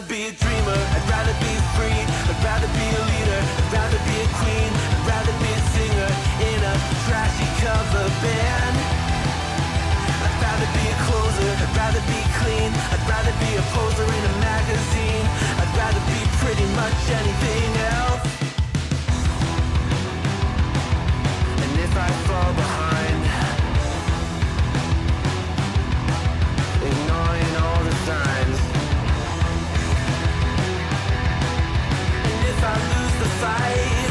be a dreamer, I'd rather be free, I'd rather be a leader, I'd rather be a queen, I'd rather be a singer in a trashy cover band. I'd rather be a closer, I'd rather be clean, I'd rather be a poser in a magazine, I'd rather be pretty much anything else. And if I fall behind, ignoring all the signs, and if I lose the fight,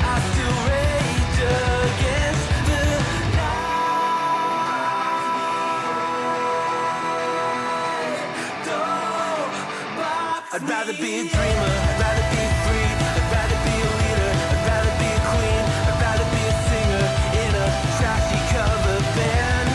I still rage against the night. I'd rather be a dreamer, I'd rather be free, I'd rather be a leader, I'd rather be a queen, I'd rather be a singer in a trashy cover band.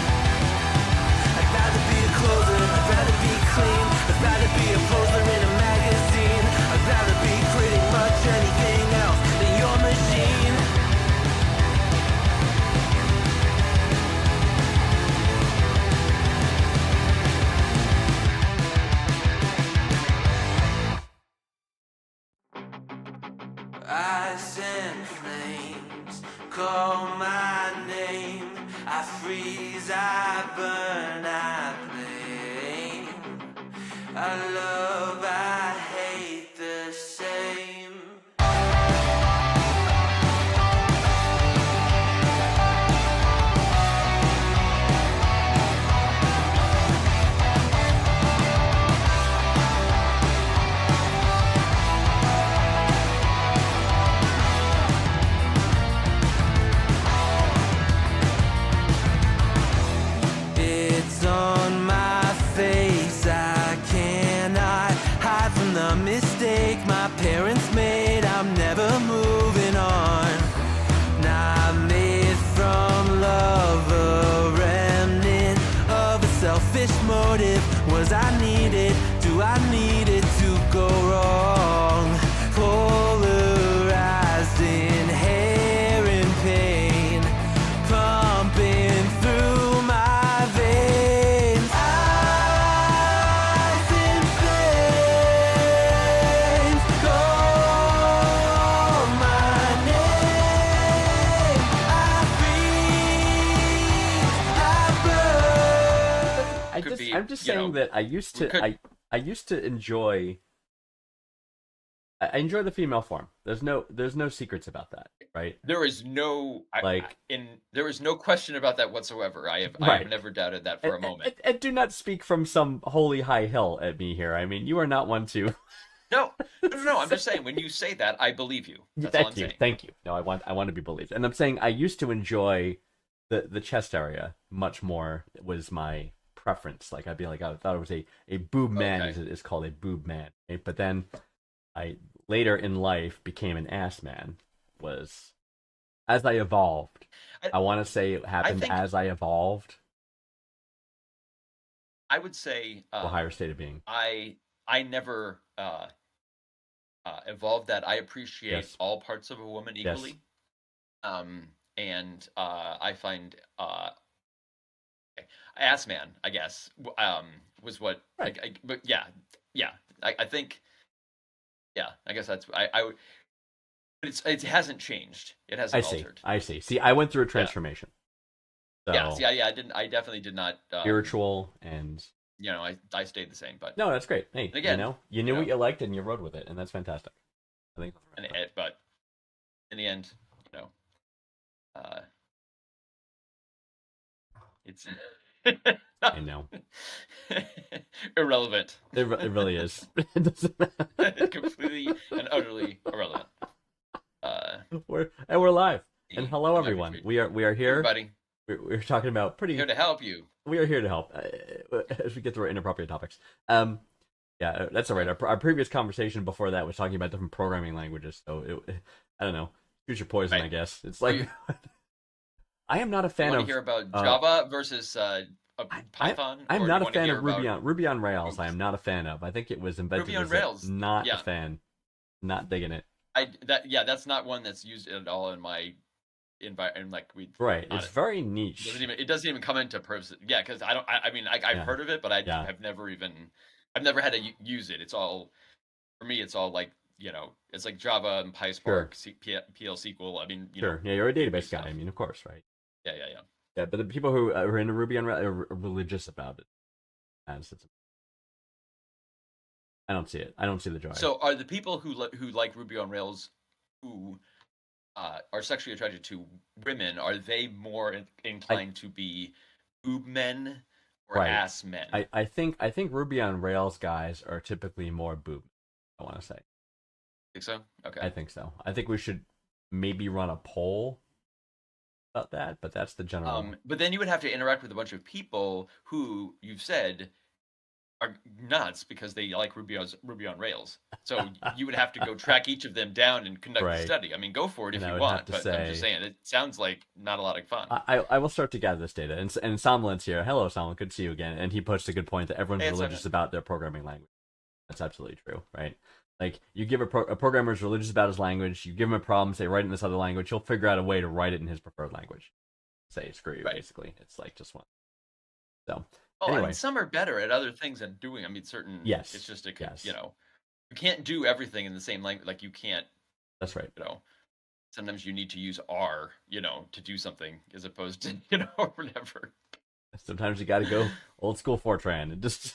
I'd rather be a closer, I'd rather be clean, I'd rather be a poser in a magazine, I'd rather be pretty much anything else than your machine. Ice and flames call my name. I freeze, I burn, I blame. I love, I hate the same. It's on my face, I cannot hide from the mistake my parents made. I'm never moving on. Not made from love, a remnant of a selfish motive. Was I needed? Do I need it to go wrong? Polarized in hair and pain, pumping through my veins. Ice and flames call my name. I freeze, I burn. Could be, I'm just you saying know, that I used to enjoy. I enjoy the female form. There's no secrets about that, right? There is no Like- there is no question about that whatsoever. I have Right. never doubted that for a moment. And do not speak from some holy high hill at me here. I mean, you are not one to. No. I'm just saying when you say that, I believe you. That's all I'm saying. Thank you. No, I want to be believed, and I'm saying I used to enjoy the chest area much more. It was my preference. Like I'd be like, I thought it was a boob man. Okay. Is called a boob man, right? But then I later in life became an ass man. Was as I evolved. I want to say it happened think- as I evolved I would say to a higher state of being. I never evolved that. I appreciate Yes. all parts of a woman Yes. equally. And I find ass man, I guess, was what. Right. But yeah. I think. Yeah, I guess that's I would. But it hasn't changed. It hasn't altered. I see. See, I went through a transformation. So, Yeah. See, I didn't. I definitely did not. spiritual and You know, I stayed the same, but no, that's great. Hey, Again, you knew you what know. you liked and you rode with it, and that's fantastic. I think. but in the end, you know, it's I know irrelevant. it really is. It doesn't matter. Completely and utterly irrelevant. We're live. And hello, Live everyone. retreat. We are here. Everybody, We're talking about pretty. here to help you. We are here to help as we get through our inappropriate topics. Yeah, that's all right. Our previous conversation before that was talking about different programming languages. So I don't know. Future poison, Right. I guess. It's like I am not a You fan want of to hear about Java versus Python? I'm or not you a want to fan hear of about Ruby on Rails. I am not a fan of. I think it was invented Ruby on as Rails, not yeah. a fan. Not digging it. That's not one that's used at all in my environment, like we Right. not It's very niche. it doesn't even come into purpose. Yeah, because I mean, I've Yeah. heard of it, but I Yeah. have never I've never had to use it. It's all for me. It's all like it's like Java and PySpark, PL SQL. I mean, Sure. Yeah, you're a database guy. stuff. I mean, of course, right? Yeah. Yeah, but the people who are into Ruby on Rails are religious about it. I don't see it. I don't see the joy. So, are the people who like Ruby on Rails who are sexually attracted to women? Are they more inclined to be boob men or Right. ass men? I think Ruby on Rails guys are typically more boob. I want to say. Think so? Okay. I think so. I think we should maybe run a poll about that, but that's the general. But then you would have to interact with a bunch of people who you've said are nuts because they like Ruby on Rails. So you would have to go track each of them down and conduct Right. a study. I mean, go for it if And I you would want, have to but I'm just say- saying it sounds like not a lot of fun. I will start to gather this data, and Somlin's here. Hello, Somlin. Good to see you again. And he puts a good point that everyone's Hey, it's religious okay. about their programming language. That's absolutely true, right? Like you give a programmer is religious about his language. You give him a problem, say write it in this other language. He'll figure out a way to write it in his preferred language. Say screw you, Right. basically. It's like just one. So Oh, I anyway. mean, some are better at other things than doing. I mean, certain. Yes, It's just yes. you can't do everything in the same language. Like you can't. That's right. Sometimes you need to use R, to do something as opposed to or whatever. Sometimes you got to go old school Fortran and just.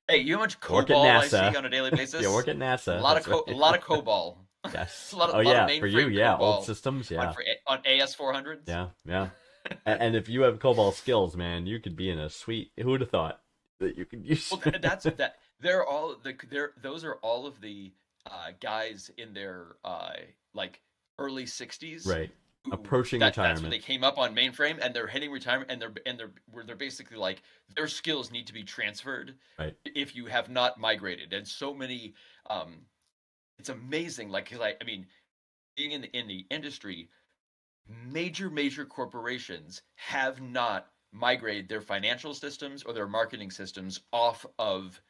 Hey, you know how much Work at COBOL I NASA. see on a daily basis? Yeah, work at NASA. A lot that's of right. a lot of COBOL. Yes. A lot of- oh lot of yeah, for you, mainframe yeah, COBOL old systems, yeah, on AS400s. yeah. And if you have COBOL skills, man, you could be in a sweet. Who would have thought that you could use? Well, that's that. They're all those are all of the guys in their like early 60s, right. who- Approaching That's retirement. when they came up on mainframe, and they're hitting retirement, and they're basically like their skills need to be transferred, Right. if you have not migrated. And so many, it's amazing. Like, 'cause I mean, being in the industry, major corporations have not migrated their financial systems or their marketing systems off of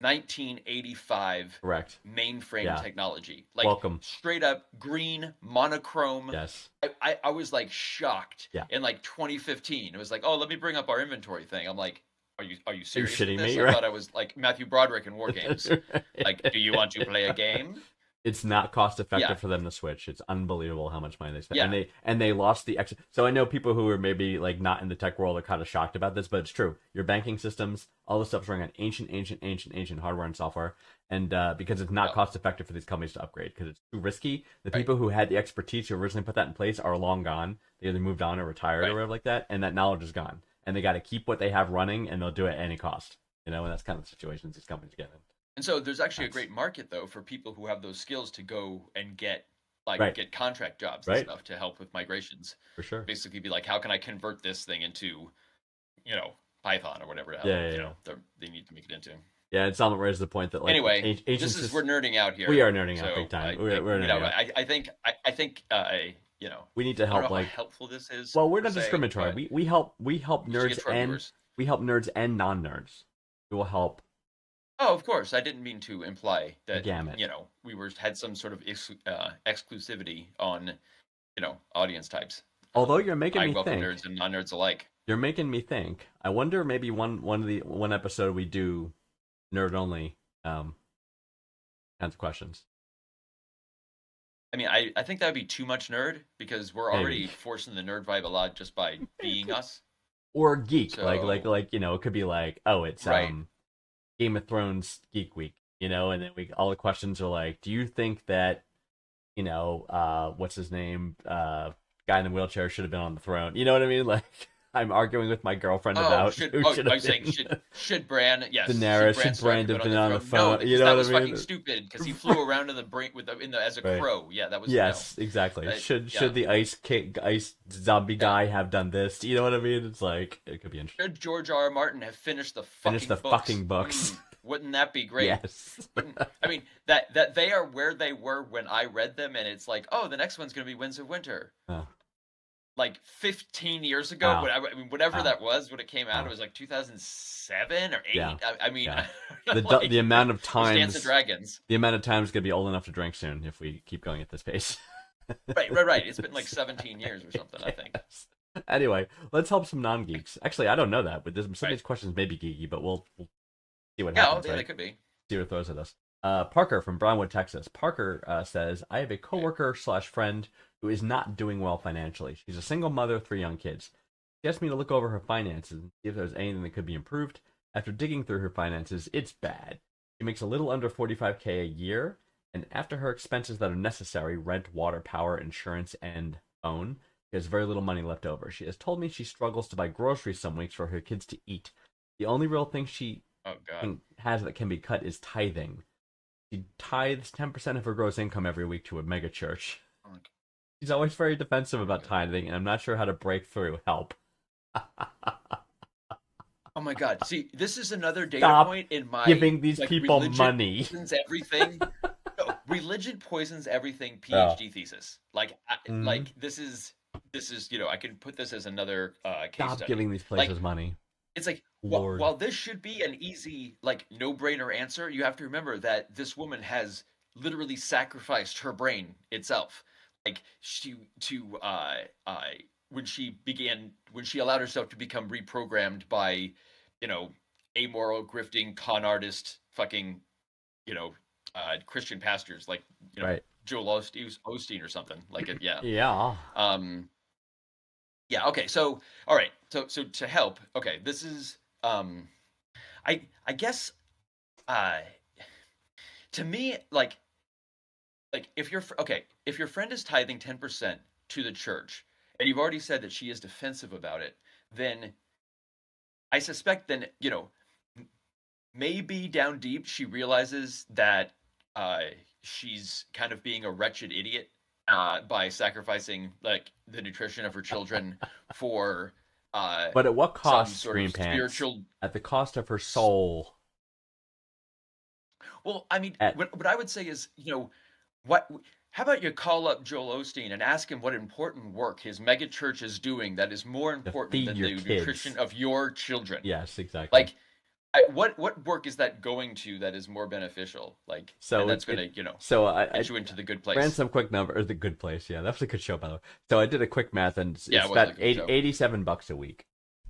1985 Correct. mainframe Yeah. technology. Like Welcome. straight up green monochrome. Yes. I was like shocked. Yeah. In like 2015, it was like, oh, let me bring up our inventory thing. I'm like, are you serious? shitting with this? me, I right? thought I was like Matthew Broderick in War Games. Like, do you want to play a game? It's not cost effective Yeah. for them to switch. It's unbelievable how much money they spend. Yeah. And they lost the So I know people who are maybe like not in the tech world are kind of shocked about this, but it's true. Your banking systems, all this stuff's running on ancient hardware and software, and because it's not Oh. cost effective for these companies to upgrade because it's too risky. The Right. people who had the expertise who originally put that in place are long gone. They either moved on or retired Right. or whatever like that, and that knowledge is gone. And they got to keep what they have running, and they'll do it at any cost. And that's kind of the situations these companies get in. And so there's actually a That's- great market though for people who have those skills to go and get Right. get contract jobs Right. and stuff to help with migrations. For sure. Basically, be like, how can I convert this thing into, Python or whatever the hell Yeah. they need to make it into. Yeah, and Salman raises the point that like Anyway, ancient this is sys- we're nerding out here. We are nerding out So, big time. I- We're you nerding know, out. I think We need to I don't help know like how helpful this is. well, we're per not se, discriminatory. but We help we should nerds get to our and viewers. we help nerds and non-nerds. We will help. Oh, of course. I didn't mean to imply that gamut. we had some sort of exclusivity on audience types. Although you're making I me welcome think. nerds and non-nerds alike. You're making me think. I wonder maybe one episode we do nerd only kinds of questions. I mean, I think that would be too much nerd because we're already Maybe. forcing the nerd vibe a lot just by being us. Or geek, So- it could be like, oh, it's Right. Game of Thrones Geek Week, and then all the questions are like, do you think that, what's his name, guy in the wheelchair should have been on the throne? You know what I mean? Like, I'm arguing with my girlfriend about who should I'm have saying been. should Bran? Yes. Daenerys, should Stark Bran have been on the No, phone? because You know that what was I mean? fucking stupid because he flew around in the brain as a Right. crow. Yeah, that was Yes, exactly. But, Should yeah. the ice zombie guy have done this? You know what I mean? It's like it could be interesting. Should George R. R. Martin have finished the Finish the books? fucking books. Wouldn't that be great? Yes. I mean that they are where they were when I read them, and it's like, oh, the next one's gonna be Winds of Winter. Oh. Like 15 years ago, Wow. whatever Wow. that was when it came out, Wow. it was like 2007 or 8. Yeah. I mean, Yeah. like, The amount of it was Dance times of Dragons. the amount of times gonna be old enough to drink soon if we keep going at this pace. Right. It's been like 17 years or something, I think. Yes. Anyway, let's help some non-geeks. Actually, I don't know that, but some of Right. these questions may be geeky, but we'll see what Yeah, happens, they right? could be. See what it throws at us. Parker from Brownwood, Texas. Parker says, I have a Right. coworker slash friend who is not doing well financially. She's a single mother of 3 young kids. She asked me to look over her finances and see if there's anything that could be improved. After digging through her finances, it's bad. She makes a little under 45K a year, and after her expenses that are necessary, rent, water, power, insurance, and phone, she has very little money left over. She has told me she struggles to buy groceries some weeks for her kids to eat. The only real thing she Oh God. has that can be cut is tithing. She tithes 10% of her gross income every week to a mega church. Oh, my She's always very defensive about God. tithing, and I'm not sure how to break through. Help. Oh my God. See, this is another data Stop point in my giving these like people religion money. poisons everything. No, religion poisons everything. Oh. PhD thesis. Like, Mhm. like this is I can put this as another case Stop study. giving these places money. It's like Lord. while this should be an easy like no-brainer answer, you have to remember that this woman has literally sacrificed her brain itself. Like she to when she allowed herself to become reprogrammed by, you know, amoral grifting con artist fucking, you know, Christian pastors like, you know, Right. Joel Osteen or something. Like it, yeah. Yeah. Yeah, okay. So, all right. So to help, okay, this is I guess uh to me like if your friend is tithing 10% to the church and you've already said that she is defensive about it, then I suspect then, you know, maybe down deep she realizes that she's kind of being a wretched idiot by sacrificing like the nutrition of her children for But at what some cost, sort Green of Pants? spiritual. At the cost of her soul. Well, I mean, At what I would say is, you know, what? How about you call up Joel Osteen and ask him what important work his mega church is doing that is more to important feed than your the kids. nutrition of your children? Yes, exactly. Like, what work is that going to that is more beneficial? Like, So and that's gonna, you know, so I get you into the good ran place. some quick number, or the good place. Yeah, that was a good show, by the way. So I did a quick math, and it's Yeah, it was about a good show. $87 a week.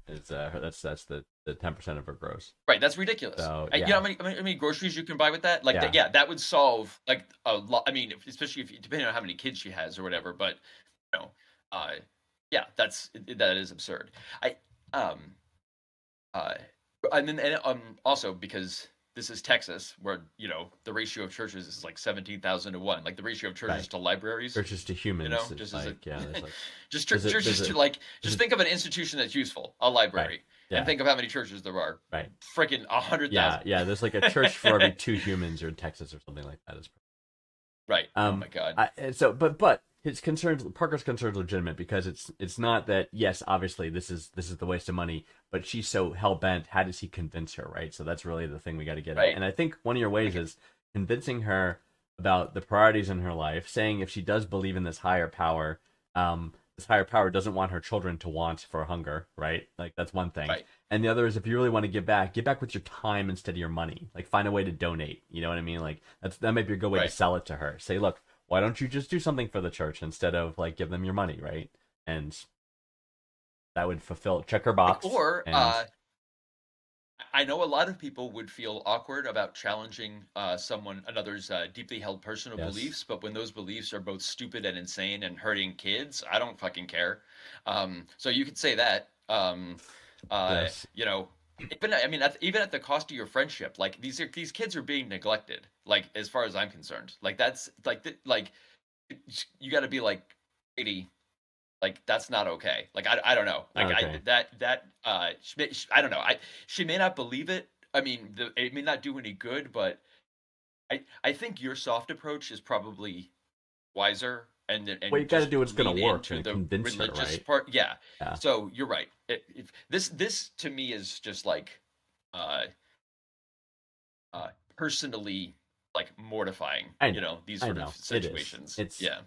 It's that's the 10% of her gross. Right, that's ridiculous. So, You know yeah. how many groceries you can buy with that? Like, Yeah. yeah, that would solve like a lot. I mean, especially if depending on how many kids she has or whatever. But you know, yeah, that is absurd. I um uh, and then also because this is Texas, where you know the ratio of churches is like 17,000 to 1. Like the ratio of churches Right. to libraries. Versus to humans, You know, it's just as a like, yeah, there's like just there's a- churches there's a- to like there's just a- think of an institution that's useful, a library, yeah. and think of how many churches there are. Right. Freaking 100,000. Yeah. There's like a church for every 2 humans, or in Texas or something like that. Right. Oh my God. But his concerns, Parker's concerns, are legitimate, because it's not that, yes, obviously this is the waste of money, but she's so hell bent. How does he convince her, right? So that's really the thing we got to get Right. at. And I think one of your ways is convincing her about the priorities in her life, saying if she does believe in this higher power doesn't want her children to want for hunger, right? Like that's one thing. Right. And the other is, if you really want to give back with your time instead of your money. Like find a way to donate. You know what I mean? Like that might be a good way to Right. sell it to her. Say, look, why don't you just do something for the church instead of like give them your money, right? And that would check her box. Or and, I know a lot of people would feel awkward about challenging another's deeply held personal Yes. beliefs, but when those beliefs are both stupid and insane and hurting kids, I don't fucking care. So you could say that. Yes. You know, even at the cost of your friendship, like these kids are being neglected. Like as far as I'm concerned, like that's like you got to be like, lady, like that's not okay. Like I don't know. Like Okay. I don't know. She may not believe it. I mean, it may not do any good, but I think your soft approach is probably wiser. And What you got to just do what's going lean to work into and the convince her, religious right? part. Yeah. Yeah. So you're right. This to me is just like uh personally like mortifying. I You know. know, these I sort know. of It is. situations. It's Yeah.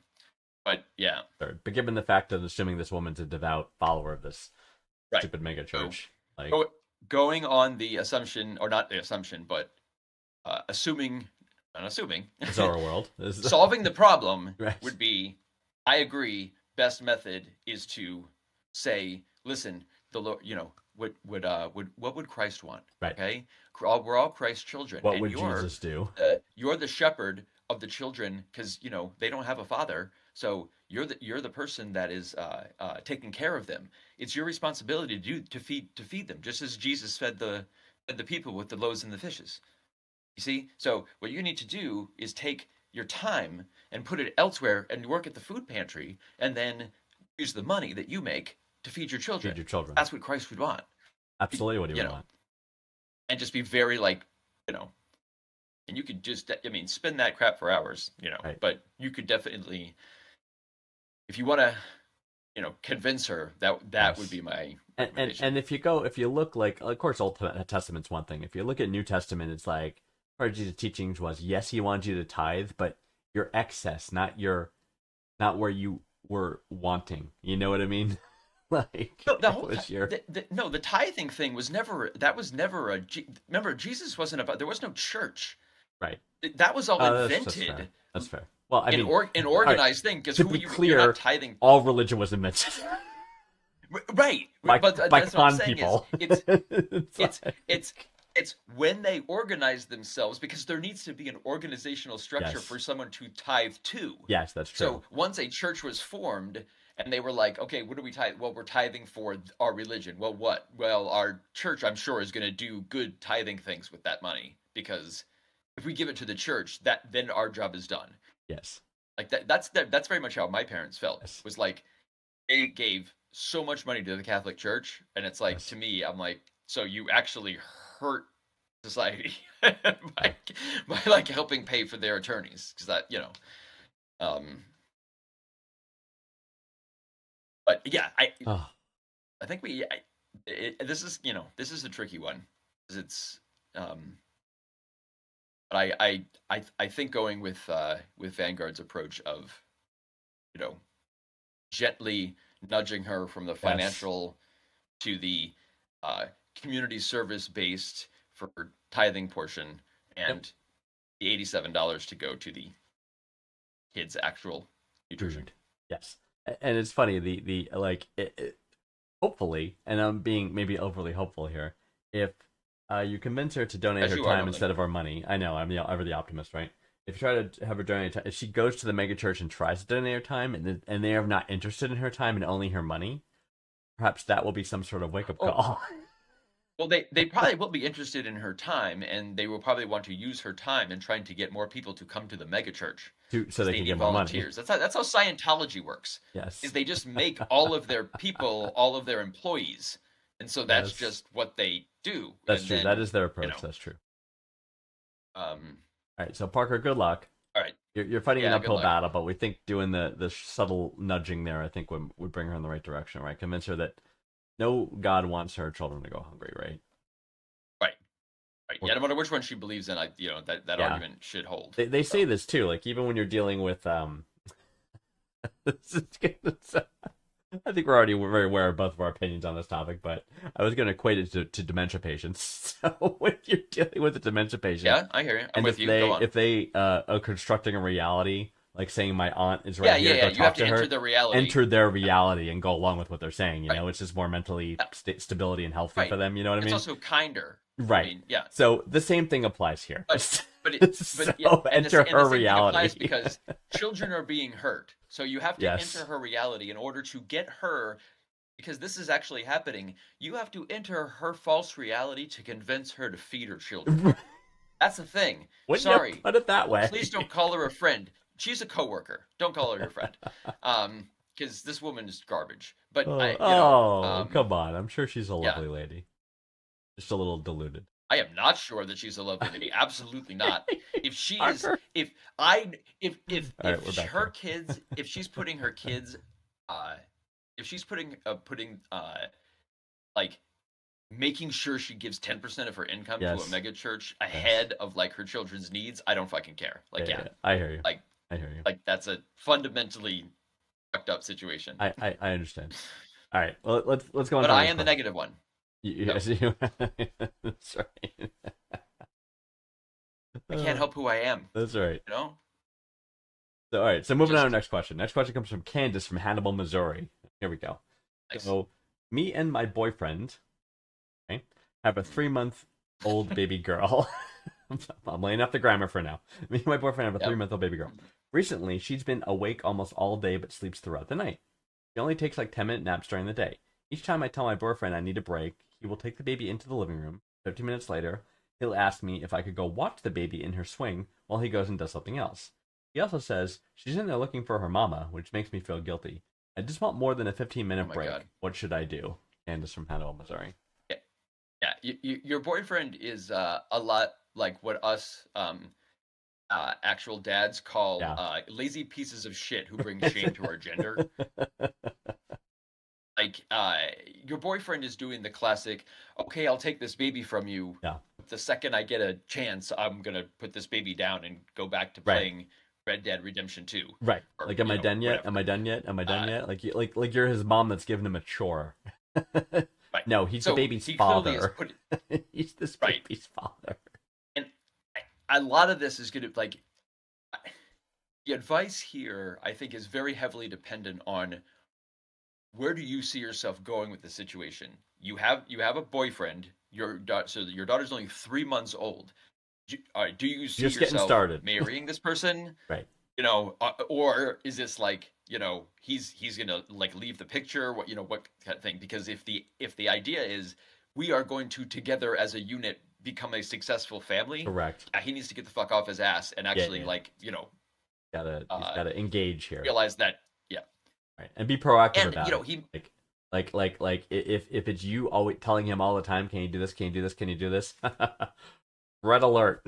But yeah. absurd. But given the fact that assuming this woman's a devout follower of this Right. stupid mega church, like Going on the assumption, or not the assumption, but assuming, unassuming, bizarre world, solving the problem Right. would be I agree. Best method is to say, listen, the Lord, what would Christ want? Right. Okay, we're all Christ's children, What and would Jesus do? you're the shepherd of the children because they don't have a father, so you're the person that is taking care of them. It's your responsibility to feed them, just as Jesus fed the people with the loaves and the fishes. You see? So what you need to do is take your time and put it elsewhere and work at the food pantry and then use the money that you make to feed your children. Feed your children. That's what Christ would want. Absolutely what he You would know, want. and just be very you know, and you could just, I mean, spin that crap for hours, Right. but you could definitely, if you want to, convince her, that Yes. would be my And recommendation. if you look, like, of course, Old Testament's one thing. If you look at New Testament, it's like part of Jesus' teachings was, yes, he wanted you to tithe, but your excess, not where you were wanting. You know what I mean? Like, No, the it whole was your no, the tithing thing was never, that was never remember, Jesus wasn't about, there was no church. right. That was all That's fair. invented, That's fair. Well, I mean, an organized thing, because to be you're clear, not tithing. all religion was invented Right, by but by that's what I'm con saying people. is It's like- it's when they organize themselves, because there needs to be an organizational structure Yes. for someone to tithe to. yes, that's true. So once a church was formed and they were like, okay, what do we tithe? Well, we're tithing for our religion. Well, what? Well, our church, I'm sure, is going to do good tithing things with that money, because if we give it to the church, then our job is done. Yes. Like that's very much how my parents felt. Yes. Was like, they gave so much money to the Catholic Church, and it's like, Yes. to me, I'm like, so you actually hurt society by like helping pay for their attorneys, because that, um but yeah, Oh, I think this is a tricky one, because it's but I think going with Vanguard's approach of, gently nudging her from the yes. financial to the community service based for tithing portion, and the $87 to go to the kids' actual nutrition. Food. Yes. And it's funny, the like hopefully, and I'm being maybe overly hopeful here, if you convince her to donate As her you are time normally. instead of our money. I know, I'm ever the optimist, right? If you try to have her donate time, if she goes to the mega church and tries to donate her time, and they are not interested in her time and only her money, perhaps that will be some sort of wake up Oh. call. Well, they probably will be interested in her time, and they will probably want to use her time in trying to get more people to come to the mega church. So they They can need give more money. volunteers. That's how Scientology works. Yes. Is they just make all of their people, all of their employees, and so that's Yes. just what they do. That's And true. then, That is their approach. know. That's true. All All right. So Parker, good luck. right. You're fighting an Yeah, good uphill luck. battle, but we think doing the subtle nudging there, I think, would bring her in the right direction, right? Convince her that no God wants her children to go hungry, right? Right. Yeah, no matter which one she believes in, that Yeah. argument should hold. They say this too, like even when you're dealing with this is I think we're already very aware of both of our opinions on this topic, but I was going to equate it to dementia patients. So when you're dealing with a dementia patient, Yeah, I hear you. I'm and with if you. they Go on. if they are constructing a reality, like saying my aunt is right here, yeah. go You talk have to to her. enter the reality. Enter their reality and go along with what they're saying. You Right. know, it's just more mentally stability and healthy Right. for them. You know what I It's mean? also kinder. Right. I mean, yeah. So the same thing applies here. But So yeah, and enter the her same thing reality. applies because children are being hurt. So you have to Yes. enter her reality in order to get her, because this is actually happening. You have to enter her false reality to convince her to feed her children. That's the thing. Wouldn't Sorry. you put it that way? Please don't call her a friend. She's a coworker. Don't call her your friend. Because this woman is garbage. But Come on! I'm sure she's a yeah. lovely lady. Just a little diluted. I am not sure that she's a lovely lady. Absolutely not. If she is, Parker. if All right, we're back her here. kids, if she's putting her kids, if she's putting like making sure she gives 10% of her income to Yes. a mega church ahead of like her children's needs, I don't fucking care. Like yeah, I hear you. like I hear you. like that's a fundamentally fucked up situation. I understand. All right. Well, let's go on. But to I next am the one. negative one. Yes, you. That's right. I can't help who I am. That's right. You know. So all right, so moving on to Just- our next question. Next question comes from Candace from Hannibal, Missouri. Here we go. Nice. So me and my boyfriend, okay, have a 3-month-old baby girl. I'm laying off the grammar for now. Me and my boyfriend have a Yep. 3-month-old baby girl. Recently, she's been awake almost all day but sleeps throughout the night. She only takes like 10-minute naps during the day. Each time I tell my boyfriend I need a break, he will take the baby into the living room. 15 minutes later, he'll ask me if I could go watch the baby in her swing while he goes and does something else. He also says she's in there looking for her mama, which makes me feel guilty. I just want more than a 15-minute Oh my break. God. What should I do? Candace from Hannibal, Missouri. Yeah, your boyfriend is a lot like what us actual dads call Yeah. lazy pieces of shit who bring shame to our gender. Like your boyfriend is doing the classic, okay, I'll take this baby from you. Yeah. The second I get a chance, I'm gonna put this baby down and go back to Right. playing Red Dead Redemption 2. Right. Or, Like, am you I know, done yet? whatever. Am I done yet? Am I done yet? Like you're his mom that's giving him a chore. Right. No, he's So the baby's he clearly has father. put- He's this Right. baby's father. and a lot of this is gonna like the advice here, I think, is very heavily dependent on where do you see yourself going with the situation. You have a boyfriend. So your daughter's only 3 months old. All right, do you see Just getting yourself started. marrying this person? Right. You know, or is this like, you know, he's gonna like leave the picture? What kind of thing? Because if the idea is we are going to together as a unit become a successful family, Correct. he needs to get the fuck off his ass and actually yeah. like He's gotta engage here. realize that Right. And be proactive and about you know it. he Like if it's you always telling him all the time, can you do this? Can you do this? Can you do this? Red alert.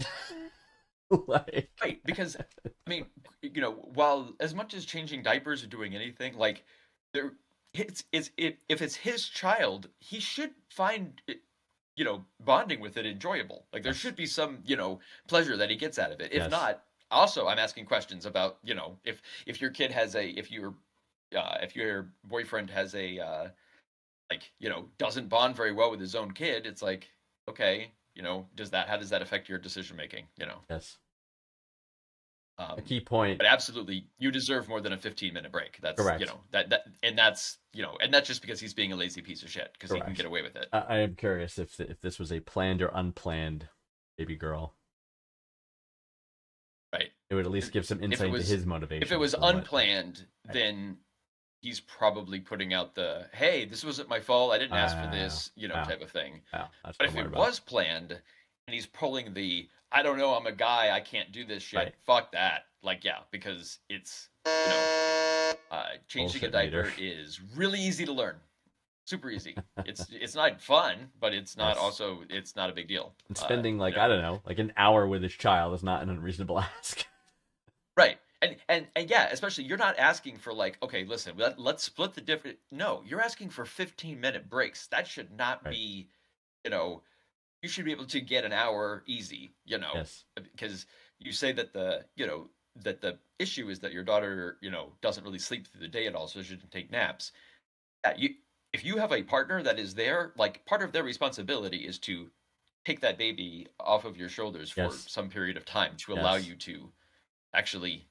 Like right, because I mean, you know, while as much as changing diapers or doing anything, like there if it's his child, he should find it, you know, bonding with it enjoyable. Like there Yes. should be some, you know, pleasure that he gets out of it. If Yes. not, also I'm asking questions about, you know, if your kid has if your boyfriend has a like, you know, doesn't bond very well with his own kid, it's like, okay, you know, how does that affect your decision making, you know? yes. A key But point. absolutely, you deserve more than a 15-minute break. That's Correct. you know that's and that's just because he's being a lazy piece of shit because he can Correct. get away with it. I am curious if this was a planned or unplanned baby girl. Right. It would at least give some insight into his motivation. If it was on what- unplanned, Right. then he's probably putting out the hey, this wasn't my fault. I didn't ask for Ah, this, you know, ah. type of thing. Wow, that's But what if I'm it worried about. was planned and he's pulling the I don't know, I'm a guy, I can't do this shit. Right. Fuck that. Like yeah, because it's you know changing a Bullshit diaper meter. is really easy to learn. Super easy. It's not fun, but it's not Yes. also it's not a big deal. And spending like you know. I don't know, like an hour with his child is not an unreasonable ask. Right. And yeah, especially you're not asking for like, okay, listen, let's split the different. No, you're asking for 15-minute breaks. That should not Right. be, you know, you should be able to get an hour easy, you know, Yes. because you say that that the issue is that your daughter, you know, doesn't really sleep through the day at all, so she shouldn't take naps. If you have a partner that is there, like part of their responsibility is to take that baby off of your shoulders for Yes. some period of time to allow Yes. you to actually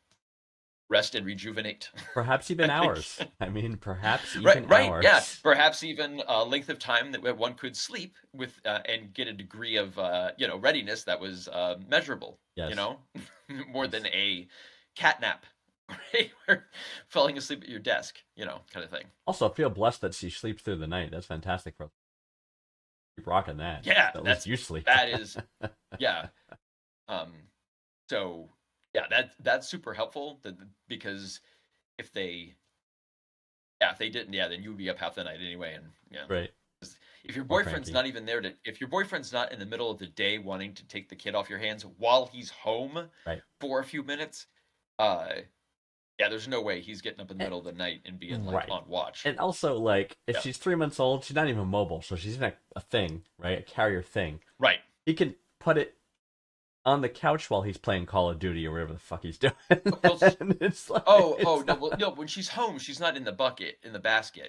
rest and rejuvenate. Perhaps even I think- hours. I mean, perhaps even right, hours. yeah, perhaps even a length of time that one could sleep with and get a degree of you know readiness that was measurable. Yes. You know, more than a cat nap, right? Or falling asleep at your desk, you know, kind of thing. Also, I feel blessed that she sleeps through the night. That's fantastic. For keep rocking that. Yeah, At that's- least you sleep. That is, yeah. So yeah, that's super helpful because if they didn't, yeah, then you would be up half the night anyway, and yeah. Right. If your Or boyfriend's cranky. not even there if your boyfriend's not in the middle of the day wanting to take the kid off your hands while he's home Right. for a few minutes, yeah, there's no way he's getting up in the middle of the night and being like Right. on watch. And also, like, if Yeah. she's 3 months old, she's not even mobile, so she's in a thing, right? A carrier thing. Right. He can put it on the couch while he's playing Call of Duty or whatever the fuck he's doing. Well, And it's like, Oh, it's no, not- well, no. When she's home, she's not in the basket.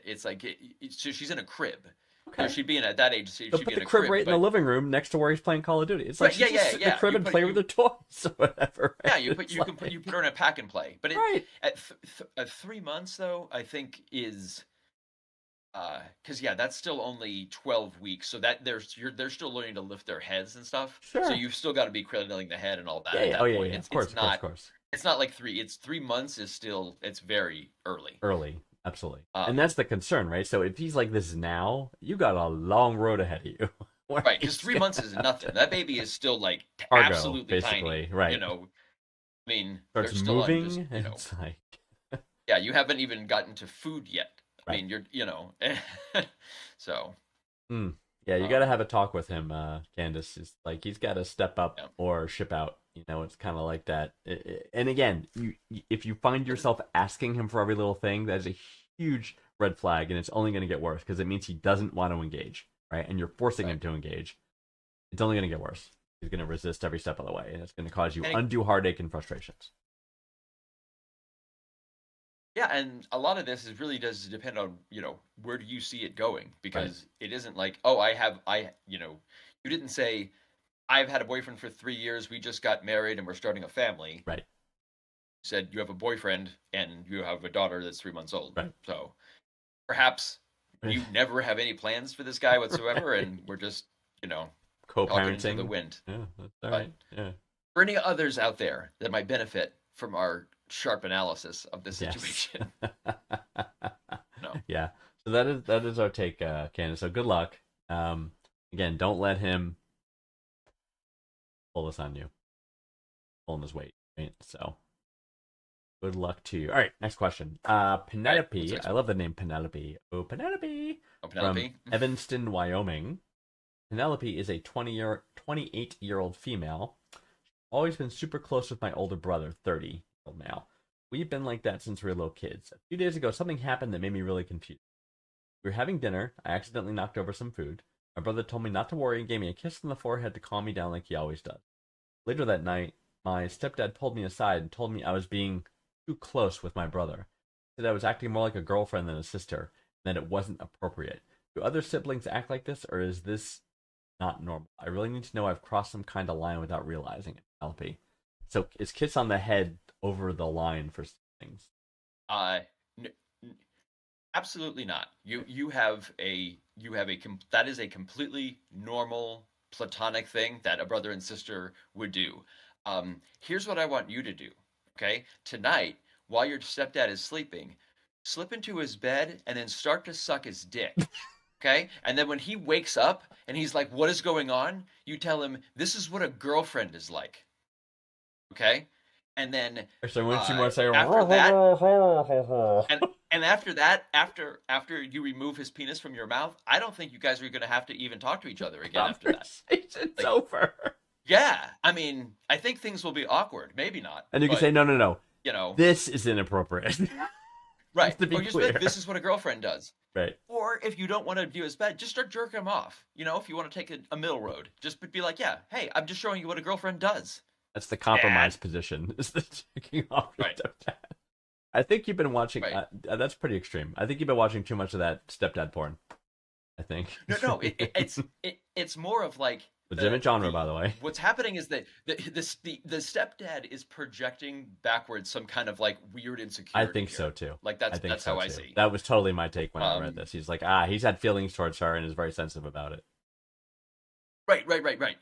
It's like so she's in a crib. Okay. she'd be in at that age. She'd They'll be put in the a crib crib, right in but the living room next to where he's playing Call of Duty. It's like right, she just sit in the crib You and put play you with her toys or whatever. yeah, Right? you put It's you can like- put her in a pack and play. But right. at 3 months though, I think is because yeah, that's still only 12 weeks. So that they're still learning to lift their heads and stuff. So Sure. you've still got to be cradling the head and all that. Yeah, At yeah. that Oh yeah, point. yeah. It's Of course, it's not of course. it's not like 3 months is still it's very early. Early, absolutely. Um, And that's the concern, right? So if he's like this now, you got a long road ahead of you. Where Right, because he's 3 gonna months is have nothing. to- That baby is still like Cargo, absolutely basically, tiny. right. You know, I mean, starts they're still on moving. just, And it's like, yeah, you haven't even gotten to food yet. I Right. mean, so yeah, you got to have a talk with him, Candace. It's like he's got to step up Yeah. or ship out. You know, it's kind of like that. And again, if you find yourself asking him for every little thing, that is a huge red flag, and it's only going to get worse because it means he doesn't want to engage, right? And you're forcing him Right. to engage. It's only going to get worse. He's going to resist every step of the way, and it's going to cause you And undue heartache and frustrations. yeah, and a lot of this is really does depend on, where do you see it going? Because it isn't like, oh, you didn't say, I've had a boyfriend for 3 years, we just got married and we're starting a family. Right. You said you have a boyfriend and you have a daughter that's 3 months old. Right. So perhaps you never have any plans for this guy whatsoever, Right. and we're just, talking into Co-parenting. the wind. Yeah, that's all But- right. Yeah. For any others out there that might benefit from our sharp analysis of this Yes. situation. No. Yeah. So that is our take, Candace. So good luck. Again, don't let him pull this on you. Pulling his weight. Right? So good luck to you. All right, next question. Penelope. what's next I love the name Penelope. Oh, Penelope. Oh, Penelope. From Evanston, Wyoming. Penelope is a 28-year-old female. Always been super close with my older brother, 30-year-old male. We've been like that since we were little kids. A few days ago, something happened that made me really confused. We were having dinner. I accidentally knocked over some food. My brother told me not to worry and gave me a kiss on the forehead to calm me down like he always does. Later that night, my stepdad pulled me aside and told me I was being too close with my brother. He said I was acting more like a girlfriend than a sister, and that it wasn't appropriate. Do other siblings act like this, or is this not normal? I really need to know I've crossed some kind of line without realizing it. Penelope. So is kiss on the head over the line for things? Absolutely not. You have that is a completely normal platonic thing that a brother and sister would do. Here's what I want you to do. Okay, tonight while your stepdad is sleeping, slip into his bed and then start to suck his dick. Okay, and then when he wakes up and he's like, "What is going on?" You tell him, "This is what a girlfriend is like." Okay, and then So when she wants to say, after that, and after that, after you remove his penis from your mouth, I don't think you guys are going to have to even talk to each other again after that. Conversation's Like- over. Yeah, I mean, I think things will be awkward. Maybe not. And you can but, say, no. you know, This is inappropriate. right? just to be Or just clear. this is what a girlfriend does. Right. Or if you don't want to do his bed, just start jerking him off. If you want to take a middle road, just be like, yeah, hey, I'm just showing you what a girlfriend does. That's the compromise position. Is the checking off your Right. stepdad. I think you've been watching. Right. That's pretty extreme. I think you've been watching too much of that stepdad porn. I think. No, it's more of like Legitimate genre, by the way. What's happening is that the stepdad is projecting backwards some kind of like weird I insecurity. think here. so too. Like I that's think so how I too. see. That was totally my take when I read Um, this. He's like, he's had feelings towards her and is very sensitive about it. Right.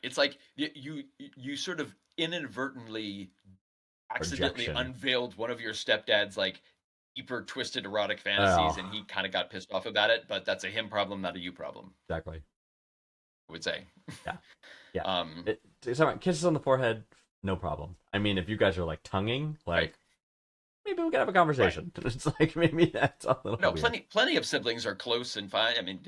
It's like you sort of inadvertently, accidentally Projection. unveiled one of your stepdad's like deeper, twisted erotic fantasies, Oh. and he kind of got pissed off about it. But that's a him problem, not a you problem. Exactly. I would say. Yeah. Yeah. Um. Kisses on the forehead, no problem. I mean, if you guys are like tonguing, like Right. maybe we can have a conversation. It's like maybe that's a little No, weird. plenty of siblings are close and fine. I mean,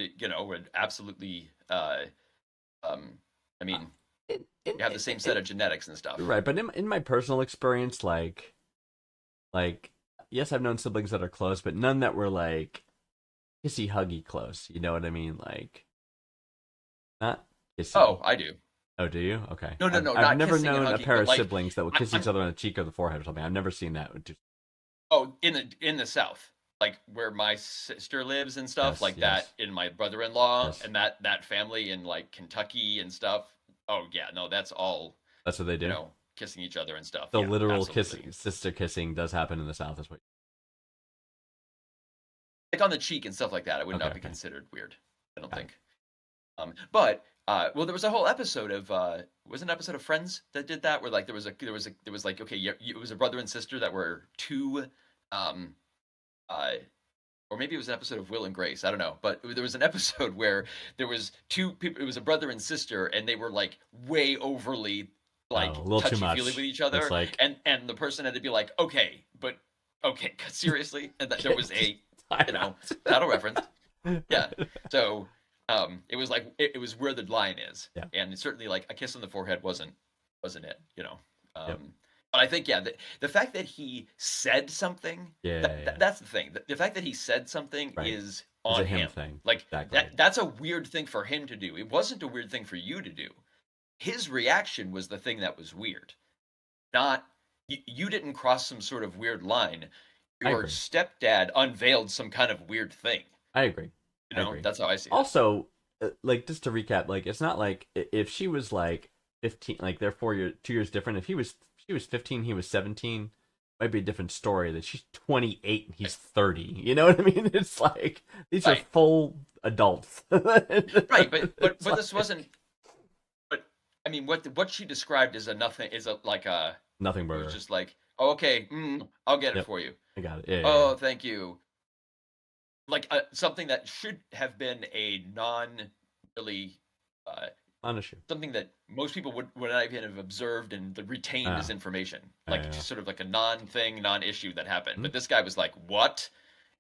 would absolutely. I mean, you have the same set of genetics and stuff. Right, but in my personal experience, like yes, I've known siblings that are close, but none that were like kissy huggy close. You know what I mean? Like not kissy. Oh, I do. Oh, do you? Okay. No, I've not never kissing and known a hugging, pair but, of like, siblings that would kiss I'm- each other on the cheek or the forehead or something. I've never seen that. Oh, in the South. like where my sister lives and stuff Yes, like yes. that, in my brother-in-law Yes. and that family in like Kentucky and stuff. Oh yeah, no, that's all, That's what they do. kissing each other and stuff. The Yeah, literal absolutely. kissing, sister kissing does happen in the South as well. Like on the cheek and stuff like that, it would Okay, not be okay. considered weird. I don't Got it. think. But well, there was a whole episode of was an episode of Friends that did that, where like there was like, okay, it was a brother and sister that were two, um, uh, or maybe it was an episode of Will and Grace. I don't know, but there was an episode where there was two people. It was a brother and sister, and they were like way overly Oh, like a little too touchy feely much. with each It's other, like and the person had to be like, okay, but okay, seriously, and that there was a time title reference. Yeah. So it was like it was where the line is. Yeah. And certainly like a kiss on the forehead wasn't it, Yep. But I think yeah, the fact that he said something, Yeah. that's the thing. The fact that he said something Right. is It's a on him him. thing. Like Exactly. that's a weird thing for him to do. It wasn't a weird thing for you to do. His reaction was the thing that was weird. Not you didn't cross some sort of weird line. I Your agree. stepdad unveiled some kind of weird thing. I agree. You I know, agree. that's how I see it. Also, like just to recap, like it's not like if she was like 15, like they're 2 years different. If she was 15, he was 17, might be a different story. That she's 28 and he's 30. You know what I mean? It's like these are Right. full adults. Right, but It's this like wasn't. But I mean, what she described is a nothing, is a like a. nothing It was burger. just like, oh, okay, I'll get it Yep. for you. I got it. Yeah. Oh, thank you. Like something that should have been a non really On issue. something that most people would not even have observed and retained as information, like yeah. just sort of like a non-thing, non-issue that happened. Mhm. But this guy was like, "What?"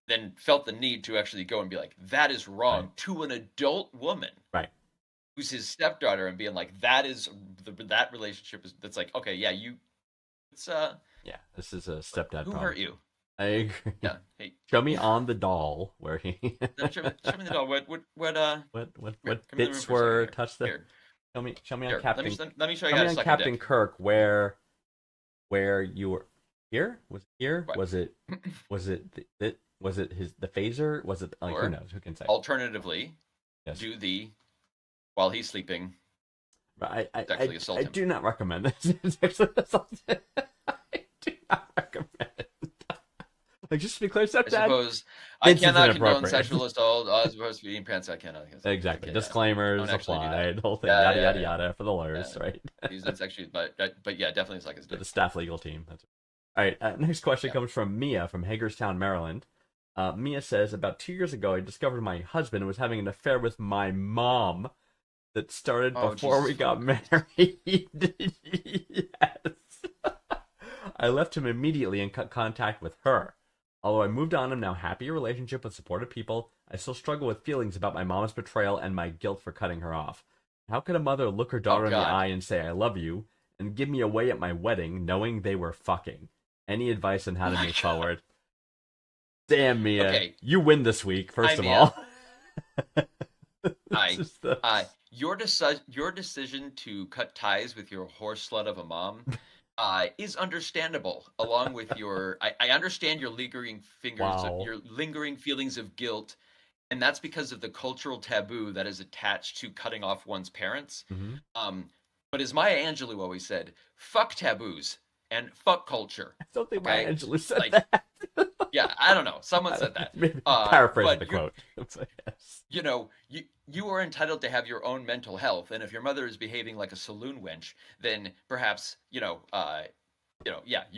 Then felt the need to actually go and be like, "That is wrong," Right. to an adult woman, Right. who's his stepdaughter, and being like, "That is that relationship is that's like, okay, yeah, it's Yeah. This is a stepdad who problem. hurt you? I agree. Yeah, hey, Show me on the doll where he. show me the doll. What what come in the room bits for a were second touched there? here. Show me Here, on Captain. let me show you Show me guys on suck a Captain dick. Kirk where you were here. Was it here? What? Was it was it the phaser? Was it like Or who knows? Who can say? Alternatively, Yes. do the while he's sleeping. Sexually assault I him. do not recommend this. Sexually assault him. I do not recommend it. Like just to be clear, I stepdad. suppose I Vince is cannot condone inappropriate. sexual assault. I was supposed to be eating pants. I cannot. Exactly. Okay, Disclaimers don't actually do that. applied. The whole thing. Yeah, Yada yeah, yada yeah. yada for the lawyers, right? He's not sexually, but yeah, definitely suck his For dick. the staff legal team. That's all right. Next question Yeah. comes from Mia from Hagerstown, Maryland. Mia says, about 2 years ago, I discovered my husband was having an affair with my mom that started Oh, before we Jesus got married. Yes. I left him immediately and cut contact with her. Although I moved on, I'm now happy in a relationship with supportive people. I still struggle with feelings about my mom's betrayal and my guilt for cutting her off. How could a mother look her daughter in the God. eye and say, I love you, and give me away at my wedding knowing they were fucking? Any advice on how to my move God. forward? Damn, Mia. Okay. You win this week, first Hi, of Mia. all. I- Just the- Your decision to cut ties with your horse slut of a mom is understandable. Along with your, I understand your lingering Wow. your lingering feelings of guilt, and that's because of the cultural taboo that is attached to cutting off one's parents. Mhm. But as Maya Angelou always said, "Fuck taboos and fuck culture." I don't think Okay, Maya Angelou said like, that. Yeah, I don't know. Someone said that. Maybe Uh, paraphrase but the you're- quote. Yes. You know, you are entitled to have your own mental health, and if your mother is behaving like a saloon wench, then perhaps yeah,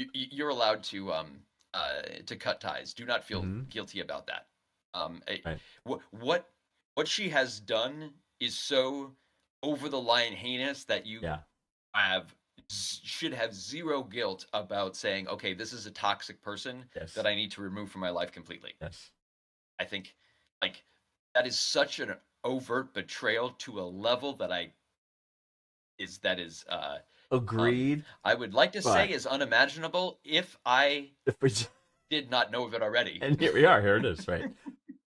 you're allowed to cut ties. Do not feel Mhm. guilty about that. Right. What she has done is so over the line heinous that you Yeah. should have zero guilt about saying, okay, this is a toxic person Yes. that I need to remove from my life completely. Yes. I think like that is such an overt betrayal to a level that is Agreed. I would like to say But- is unimaginable if I If we- did not know of it already. and here we are. Here it is. Right.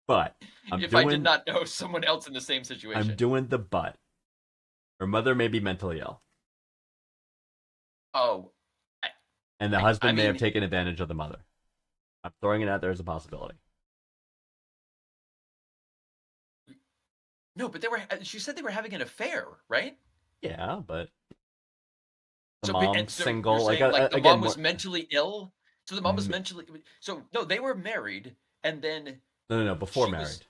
But I did not know someone else in the same situation. I'm doing the but. Her mother may be mentally ill, Oh, and the I husband may have mean- taken advantage of the mother. I'm throwing it out there as a possibility. No, but they were. She said they were having an affair, right? Yeah, but the So, mom's so you're single. Like saying like the again, mom more. was mentally ill. So the mom was mentally. So no, they were married, and then No, before she was married.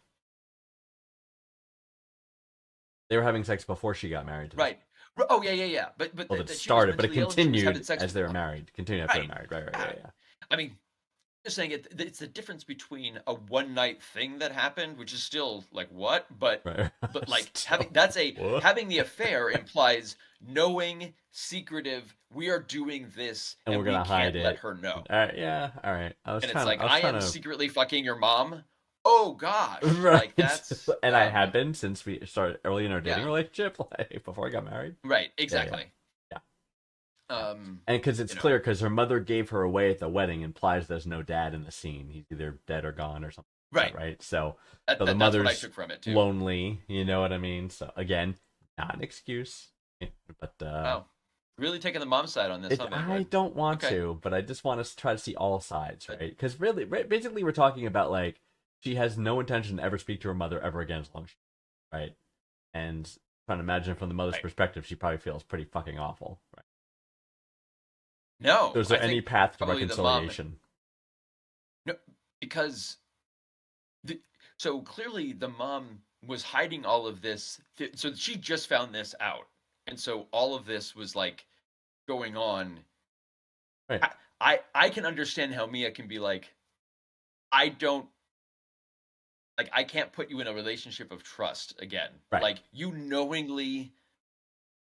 They were having sex before she got married to this. right. Oh yeah. But Well, it that she was started, but it mentally ill and she was having continued sex as with they the were mom. married. Continued after they were Right. married. Right. Yeah. Yeah. I mean, just saying it's the difference between a one night thing that happened, which is still like what, Right. but like having Still, that's a what? having the affair implies knowing, secretive. We are doing this, And we're and we gonna hide can't let it. her know. All right. Yeah. All right. And it's like I was I trying am to. secretly fucking your mom. Oh gosh, Right. like that's And I had been since we started early in our dating yeah, relationship, like before I got married. right, Yeah. exactly. Yeah. Yeah. Um, And because it's you know, clear, because her mother gave her away at the wedding, implies there's no dad in the scene. He's either dead or gone or something like right. that, right? So, That, the that's what I mother's took from it too. lonely. You know what I mean? So again, not an excuse, but Wow, really taking the mom side on this, huh, I Vanguard? don't want Okay, to, but I just want to try to see all sides, but right? Because really, basically, we're talking about like she has no intention to ever speak to her mother ever again as long as she, right? And trying to imagine from the mother's right. perspective, she probably feels pretty fucking awful, right? So No, is I there any think path to probably the mom. reconciliation? No, because the, so clearly the mom was hiding all of this. So she just found this out, and so all of this was like going on. Right, I can understand how Mia can be like, I don't like I can't put you in a relationship of trust again. right. Like you knowingly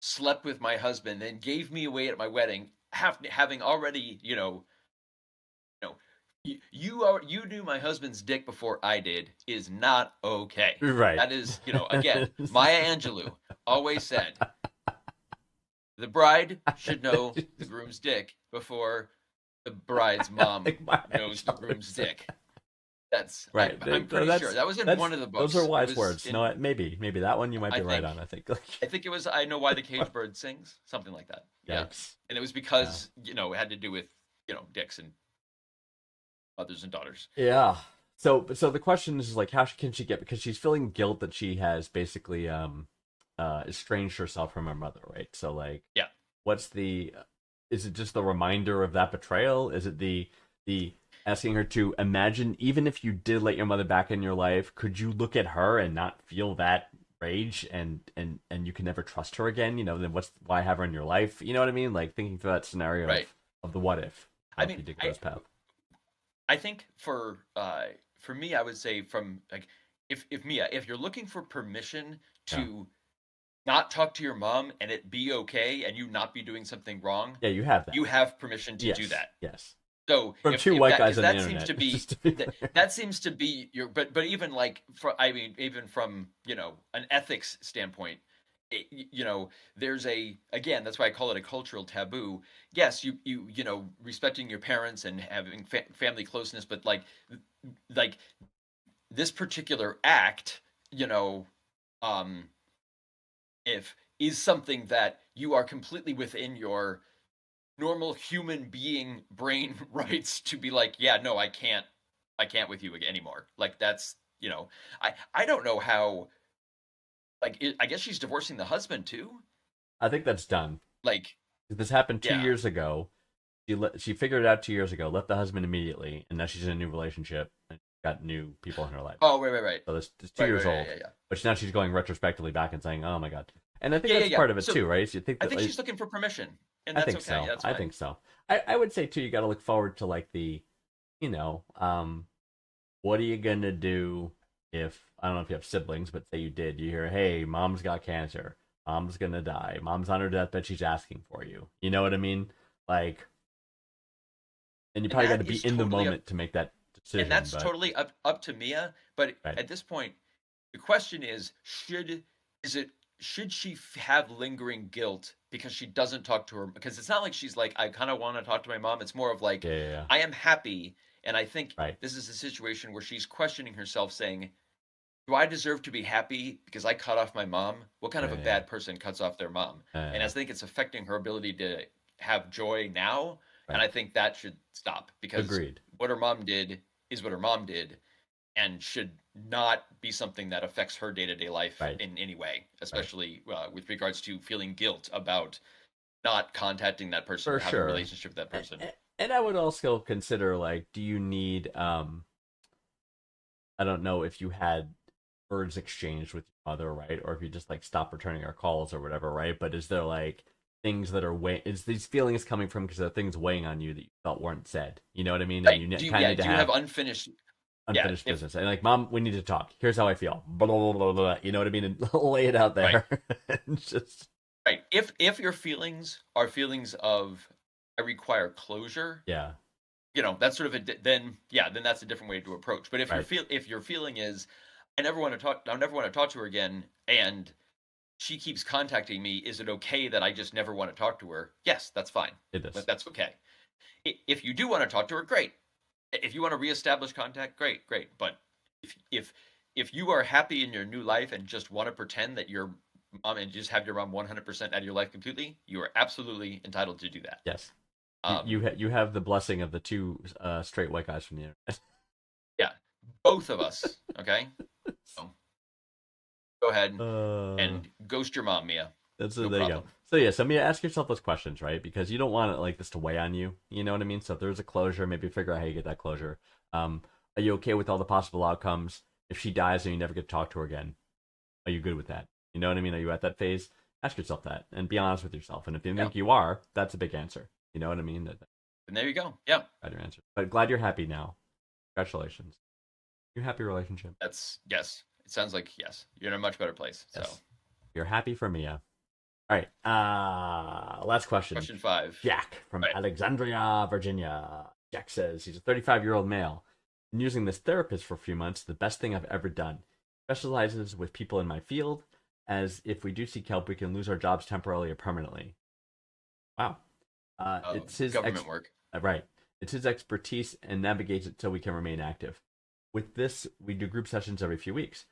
slept with my husband and gave me away at my wedding, having already, you knew my husband's dick before I did is not okay. Right. That is, again, Maya Angelou always said the bride should know the groom's dick before the bride's mom Like my knows the groom's dick. That's right. I'm pretty sure that was in one of the books. Those are It wise was words. No, maybe that one you might I be right think on. I think. Like, I think it was I know why the cage bird sings, something like that. Yeah, yikes. and it was Yeah. because it had to do with dicks and mothers and daughters. Yeah. So the question is like, how can she get, because she's feeling guilt that she has basically estranged herself from her mother, right? So like, Yeah, what's the, is it just the reminder of that betrayal? Is it the asking her to imagine, even if you did let your mother back in your life, could you look at her and not feel that rage, and you can never trust her again? Then why have her in your life? You know what I mean? Like thinking through that scenario right. of the what if, I if you mean, did go this path. I think for me, I would say from like if Mia, if you're looking for permission Yeah. to not talk to your mom and it be okay and you not be doing something wrong, Yeah, you have that. you have permission to do Yes. that. Yes. So From two if white that guys because on the that internet. seems to be Just to be that, clear. that seems to be your but even like even from an ethics standpoint, there's again, that's why I call it a cultural taboo. Yes, you respecting your parents and having family closeness, but like this particular act, um if is something that you are completely within your normal human being brain rights to be like, yeah, no, I can't with you anymore. Like that's, I don't know how, like, I guess she's divorcing the husband too. I think that's done. Like, This happened two yeah. years ago. She figured it out 2 years ago, left the husband immediately, and now she's in a new relationship and got new people in her life. Oh, right. So this 2 years old. Yeah. But now she's going retrospectively back and saying, "Oh my god." And I think Yeah, that's yeah. part of it So too, right? So you think I that think like, she's looking for permission, and I that's think okay. so. That's I fine. think so. I would say too, you got to look forward to like the, what are you gonna do if, I don't know if you have siblings, but say you did. You hear, hey, mom's got cancer. Mom's gonna die. Mom's on her deathbed. She's asking for you. You know what I mean? Like, and you And probably got that to be is in the totally moment to make that decision. and that's But totally up to Mia. But right, at this point, the question is, should she have lingering guilt because she doesn't talk to her? Because it's not like she's like, I kind of want to talk to my mom. It's more of like, yeah. I am happy, and I think Right. this is a situation where she's questioning herself, saying, do I deserve to be happy because I cut off my mom? What kind of a Yeah. bad person cuts off their mom? And I think it's affecting her ability to have joy now. And Right. I think that should stop because Agreed. what her mom did is what her mom did. and should not be something that affects her day-to-day life Right. in any way, especially with regards to feeling guilt about not contacting that person For or having a sure. relationship with that person. And I would also consider, like, do you need I don't know if you had words exchanged with your mother, right? Or if you just like stop returning her calls or whatever, right? But is there like things that are is these feelings coming from because there are things weighing on you that you felt weren't said? You know what I mean? Right. And you Do you, kind of need to do you have have unfinished unfinished if business. And like, Mom, we need to talk. Here's how I feel. Blah, blah, blah, blah, blah. You know what I mean? And lay it out there. And just right. If your feelings are feelings of I require closure, yeah, that's sort of then that's a different way to approach. But if right. if your feeling is I never want to talk to her again, and she keeps contacting me, is it okay that I just never want to talk to her? Yes, that's fine. It is. That's okay. If you do want to talk to her, great. If you want to reestablish contact, great. But if you are happy in your new life and just want to pretend that your mom and just have your mom 100% out of your life completely, you are absolutely entitled to do that. Yes. You have the blessing of the two straight white guys from the internet. Yeah, both of us. Okay, so go ahead and ghost your mom, Mia. That's no there you problem. go. So yeah, so Mia, ask yourself those questions, right? Because you don't want it like this to weigh on you. You know what I mean? So if there's a closure, maybe figure out how you get that closure. Are you okay with all the possible outcomes? If she dies and you never get to talk to her again, are you good with that? You know what I mean? Are you at that phase? Ask yourself that and be honest with yourself. And if you think you are, that's a big answer. You know what I mean? And there you go. Yeah. Better answer. But glad you're happy now. Congratulations. You're happy relationship. Yes. It sounds like yes. You're in a much better place. Yes. So you're happy for Mia. All right. Last question. Question 5. Jack from Alexandria, Virginia. Jack says he's a 35-year-old male. Been using this therapist for a few months. The best thing I've ever done. Specializes with people in my field. As if we do seek help, we can lose our jobs temporarily or permanently. Wow. It's his government work. Right. It's his expertise and navigates it so we can remain active. With this, we do group sessions every few weeks.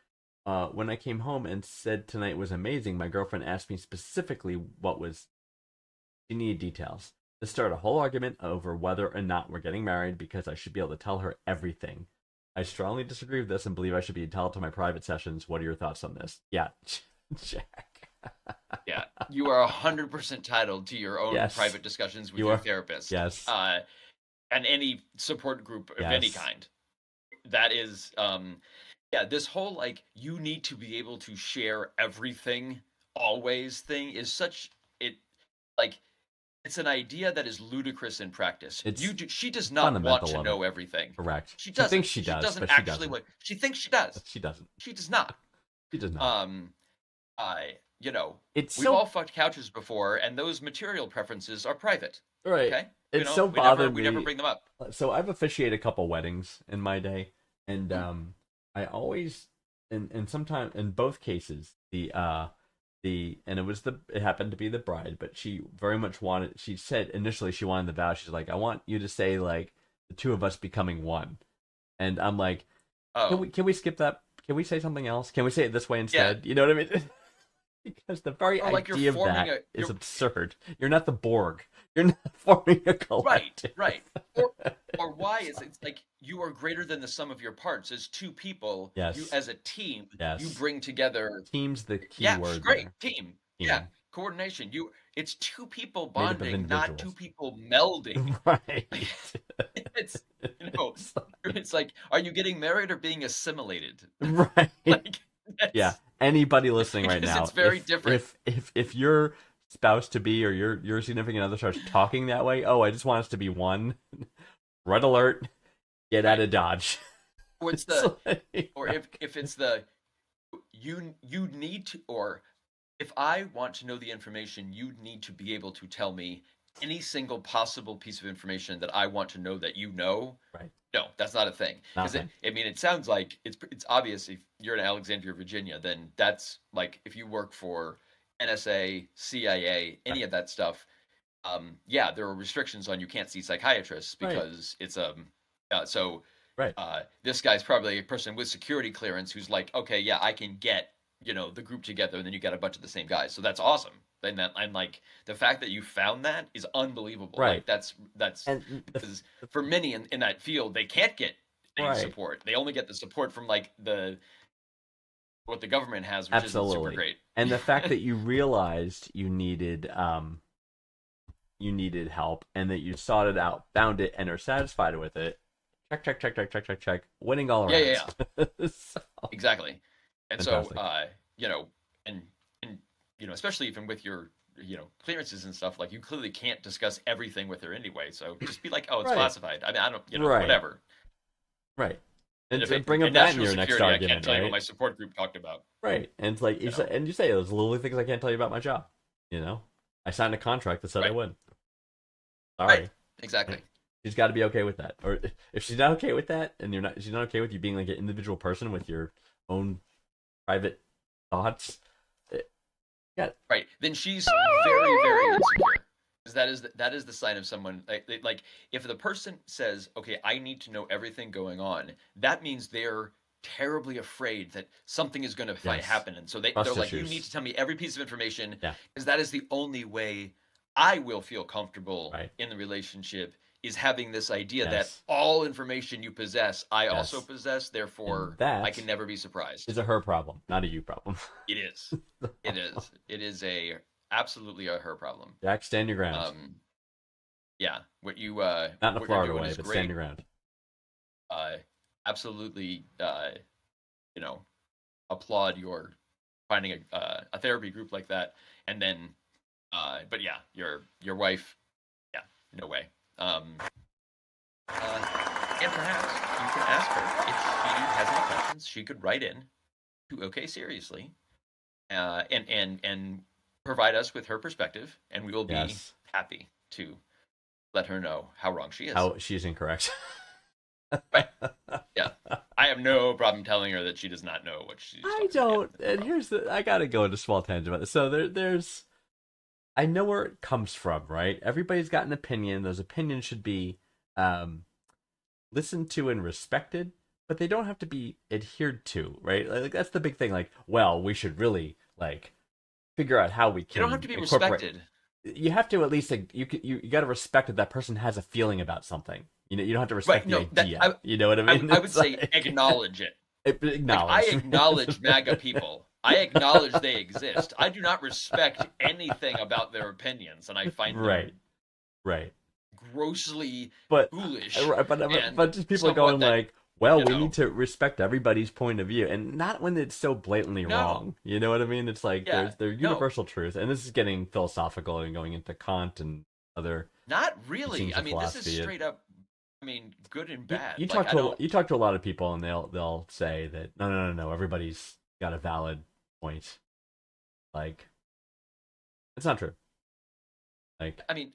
When I came home and said tonight was amazing, my girlfriend asked me specifically she needed details. This started a whole argument over whether or not we're getting married because I should be able to tell her everything. I strongly disagree with this and believe I should be entitled to my private sessions. What are your thoughts on this? Yeah, Jack. Yeah, you are 100% entitled to your own private discussions with your therapist. Yes. And any support group of any kind. That is, this whole like you need to be able to share everything always thing is it's an idea that is ludicrous in practice. She does not want to know everything. Correct. She thinks she does. She doesn't but actually. She She thinks she does. But she doesn't. She does not. She does not. We've all fucked couches before, and those material preferences are private. Right. Okay. It's so bothered me. We never bring them up. So I've officiated a couple weddings in my day, and I always, and sometimes in both cases, it happened to be the bride, but she very much wanted. She said initially she wanted the vow. She's like, I want you to say like the two of us becoming one, and I'm like, can we skip that? Can we say something else? Can we say it this way instead? Yeah. You know what I mean? Because the very idea of that is absurd. You're not the Borg. You're not forming a collective. Right. Or why is it like you are greater than the sum of your parts as two people? Yes. You as a team. Yes. You bring together. Team's the key word. Great there. Team. Yeah. Coordination. It's two people bonding, not two people melding. Right. It's like, are you getting married or being assimilated? Right. Yeah. Anybody listening right now, it's very different. If your spouse to be or your significant other starts talking that way, I just want us to be one. Red alert. Get out of Dodge. Or it's if it's the you need to, or if I want to know the information, you need to be able to tell me any single possible piece of information that I want to know that you know. Right. No, that's not a thing. It sounds like it's obvious if you're in Alexandria, Virginia, then that's like if you work for NSA, CIA, any of that stuff. There are restrictions on you can't see psychiatrists because it's this guy's probably a person with security clearance who's like, okay, yeah, I can get the group together, and then you got a bunch of the same guys. So that's awesome. And like the fact that you found that is unbelievable. Right. Like, that's because for many in that field, they can't get they need Right. support. They only get the support from like what the government has, which isn't super Absolutely. great. And the fact that you realized you needed help and that you sought it out, found it, and are satisfied with it. Check, check, check, check, check, check, check. Winning all Yeah, around. yeah, yeah. So, Exactly. And so, fantastic. you know, and especially even with your clearances and stuff, like you clearly can't discuss everything with her anyway. So just be like, oh, it's Right. classified. I mean, I don't, Right. whatever. Right. And And if to it, bring up in that in national your next security, I can't argument, tell you what right? my support group talked about. Right. And it's like You know, and you say those little things I can't tell you about my job. I signed a contract that said I right, would. right, Sorry. exactly. She's got to be okay with that. Or if she's not okay with that, and she's not okay with you being like an individual person with your own private thoughts. Yeah. Right. Then she's very, very insecure. Because that is the sign of someone like if the person says, "Okay, I need to know everything going on," that means they're terribly afraid that something is going to Yes. happen, and so they're Trust like, "You issues. need to tell me every piece of information, Yeah. because that is the only way I will feel comfortable Right. in the relationship." Is having this idea that Yes. all information you possess, I also Yes. possess, therefore And that I can never be surprised. is a her problem, not a you problem. It is. It is. It is absolutely a her problem. Jack, stand your ground. Yeah, what you Not in a what you're Florida doing way, is but great. stand your ground. Absolutely, you know, applaud your finding a therapy group like that, and then, but yeah, your wife, yeah, no way. And perhaps you can ask her if she has any questions. She could write in to OK Seriously, and provide us with her perspective, and we will be Yes. happy to let her know how wrong she is. How she's incorrect. Right. Yeah. I have no problem telling her that she does not know what she's I talking don't. about. And I gotta go into a small tangent about this. So there's, I know where it comes from, right? Everybody's got an opinion. Those opinions should be listened to and respected, but they don't have to be adhered to, right? Like that's the big thing. Like, well, we should really like figure out how we can. You don't have to be incorporate. respected. You have to at least like you got to respect that person has a feeling about something. You don't have to respect Right, the idea. You know what I mean? I would It's say like- acknowledge it. Like, acknowledge. I acknowledge MAGA people. I acknowledge they exist. I do not respect anything about their opinions, and I find them right. grossly But foolish. but just people are somewhat going that, like, well, you we know. need to respect everybody's point of view, and not when it's so blatantly No. wrong. You know what I mean? It's like Yeah, there's no. universal truth, and this is getting philosophical and going into Kant and other. Not really. teachings I of mean, this is philosophy. straight up. I mean, good and bad. You Like, talk to a lot of people, and they'll say that no, everybody's got a valid point. Like, it's not true. Like, I mean,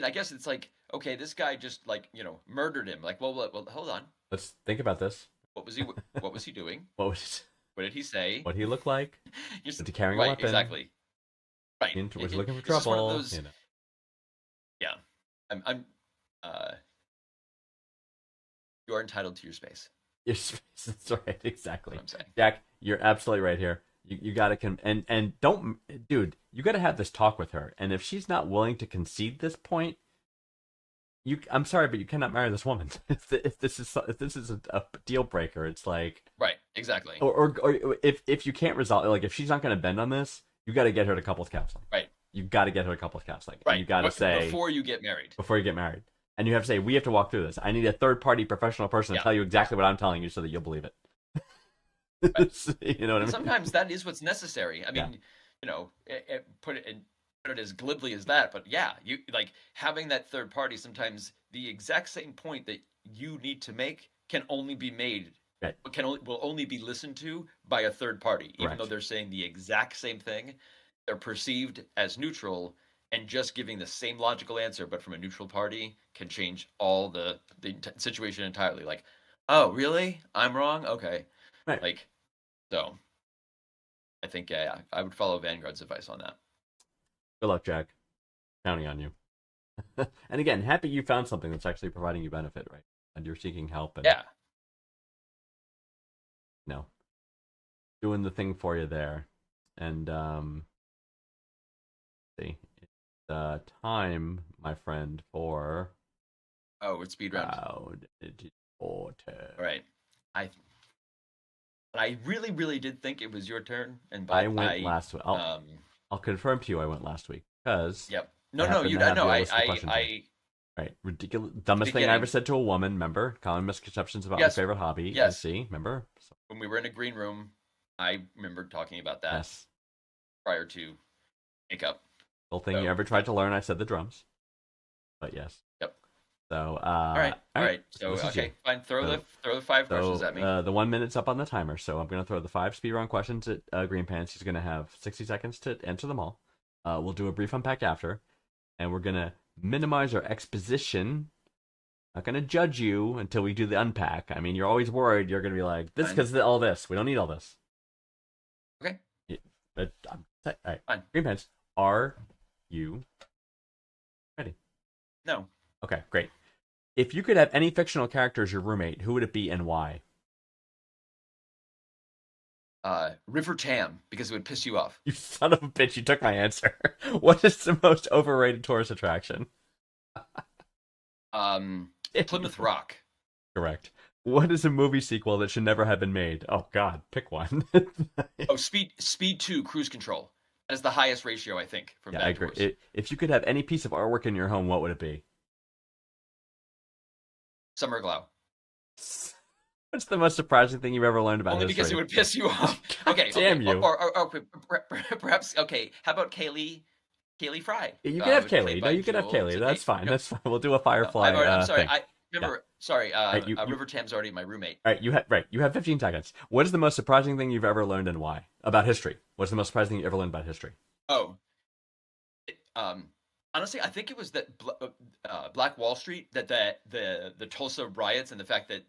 I guess it's like, okay, this guy just like murdered him. Like, well, hold on. let's think about this. What was he doing? What was What did he say? what he looked like? You're Was he carrying a right, weapon? exactly. Right. Was he looking for It's just one of trouble? those- Yeah. I'm. You are entitled to your space. Your space. That's right. Exactly. That's what I'm saying. Jack, you're absolutely right here. You got to and don't, dude. You got to have this talk with her. And if she's not willing to concede this point, I'm sorry, but you cannot marry this woman. if this is a deal breaker, it's like Right. Exactly. or if you can't resolve, like if she's not going to bend on this, you got to get her to couples counseling. Right. You've got to get her to couples counseling. Right. And you got to say before you get married. before you get married. And you have to say, we have to walk through this. I need a third-party professional person to Yeah. tell you exactly what I'm telling you so that you'll believe it. You know what I mean? Sometimes that is what's necessary. I mean, put it as glibly as that, but yeah, you like having that third party. Sometimes the exact same point that you need to make can only be made, Right. will only be listened to by a third party, even Right. though they're saying the exact same thing. They're perceived as neutral, and just giving the same logical answer, but from a neutral party, can change all the situation entirely. Like, oh, really? I'm wrong? Okay. Right. Like, so I think I would follow Vanguard's advice on that. Good luck, Jack. Counting on you. And again, happy you found something that's actually providing you benefit, right? And you're seeking help and Yeah. doing the thing for you there. And see, it's time, my friend, for Oh, it's speed round. Porter. Right. I really, really did think it was your turn, and I but went last week. I'll confirm to you I went last week because yep. I No, happen you to have no, your list of questions here. I Right. Ridiculous. Dumbest thing I ever beginning. said to a woman. Remember? Common misconceptions about my Yes, favorite hobby. yes. See? Remember? So, When we were in a green room, I remember talking about that yes. prior to makeup. Whole thing you So, ever tried to learn, I said the drums. But yes. yep. So, All right. So this is you. okay, fine. Throw So- the 5 questions at me. The 1 minute's up on the timer, so I'm gonna throw the 5 speed round questions at Green Pants. He's gonna have 60 seconds to answer them all. We'll do a brief unpack after, and we're gonna minimize our exposition. Not gonna judge you until we do the unpack. I mean, you're always worried you're gonna be like this Fine. because all this. We don't need all this. Okay. Yeah, but all right. Fine. Green Pants, are you ready? No. Okay, great. If you could have any fictional character as your roommate, who would it be and why? River Tam, because it would piss you off. You son of a bitch, you took my answer. What is the most overrated tourist attraction? Plymouth Rock. Correct. What is a movie sequel that should never have been made? Oh God, pick one. Oh, Speed 2, Cruise Control. That is the highest ratio, I think, from Yeah, bad I agree. tours. If you could have any piece of artwork in your home, what would it be? Summer Glow. What's the most surprising thing you've ever learned about Only history? because it would piss you off. Okay. Damn okay. you. Or perhaps, okay, how about Kaylee Fry? You can have played Kaylee. by No, you can have Jewel Kaylee. That's Zedek. fine. No, That's fine. We'll do a Firefly. I'm sorry. Thing. I remember. Sorry. you- River Tam's already my roommate. All right, you have 15 seconds. What is the most surprising thing you've ever learned and why? About history. What's the most surprising thing you ever learned about history? Oh, honestly, I think it was that Black Wall Street, that the Tulsa riots, and the fact that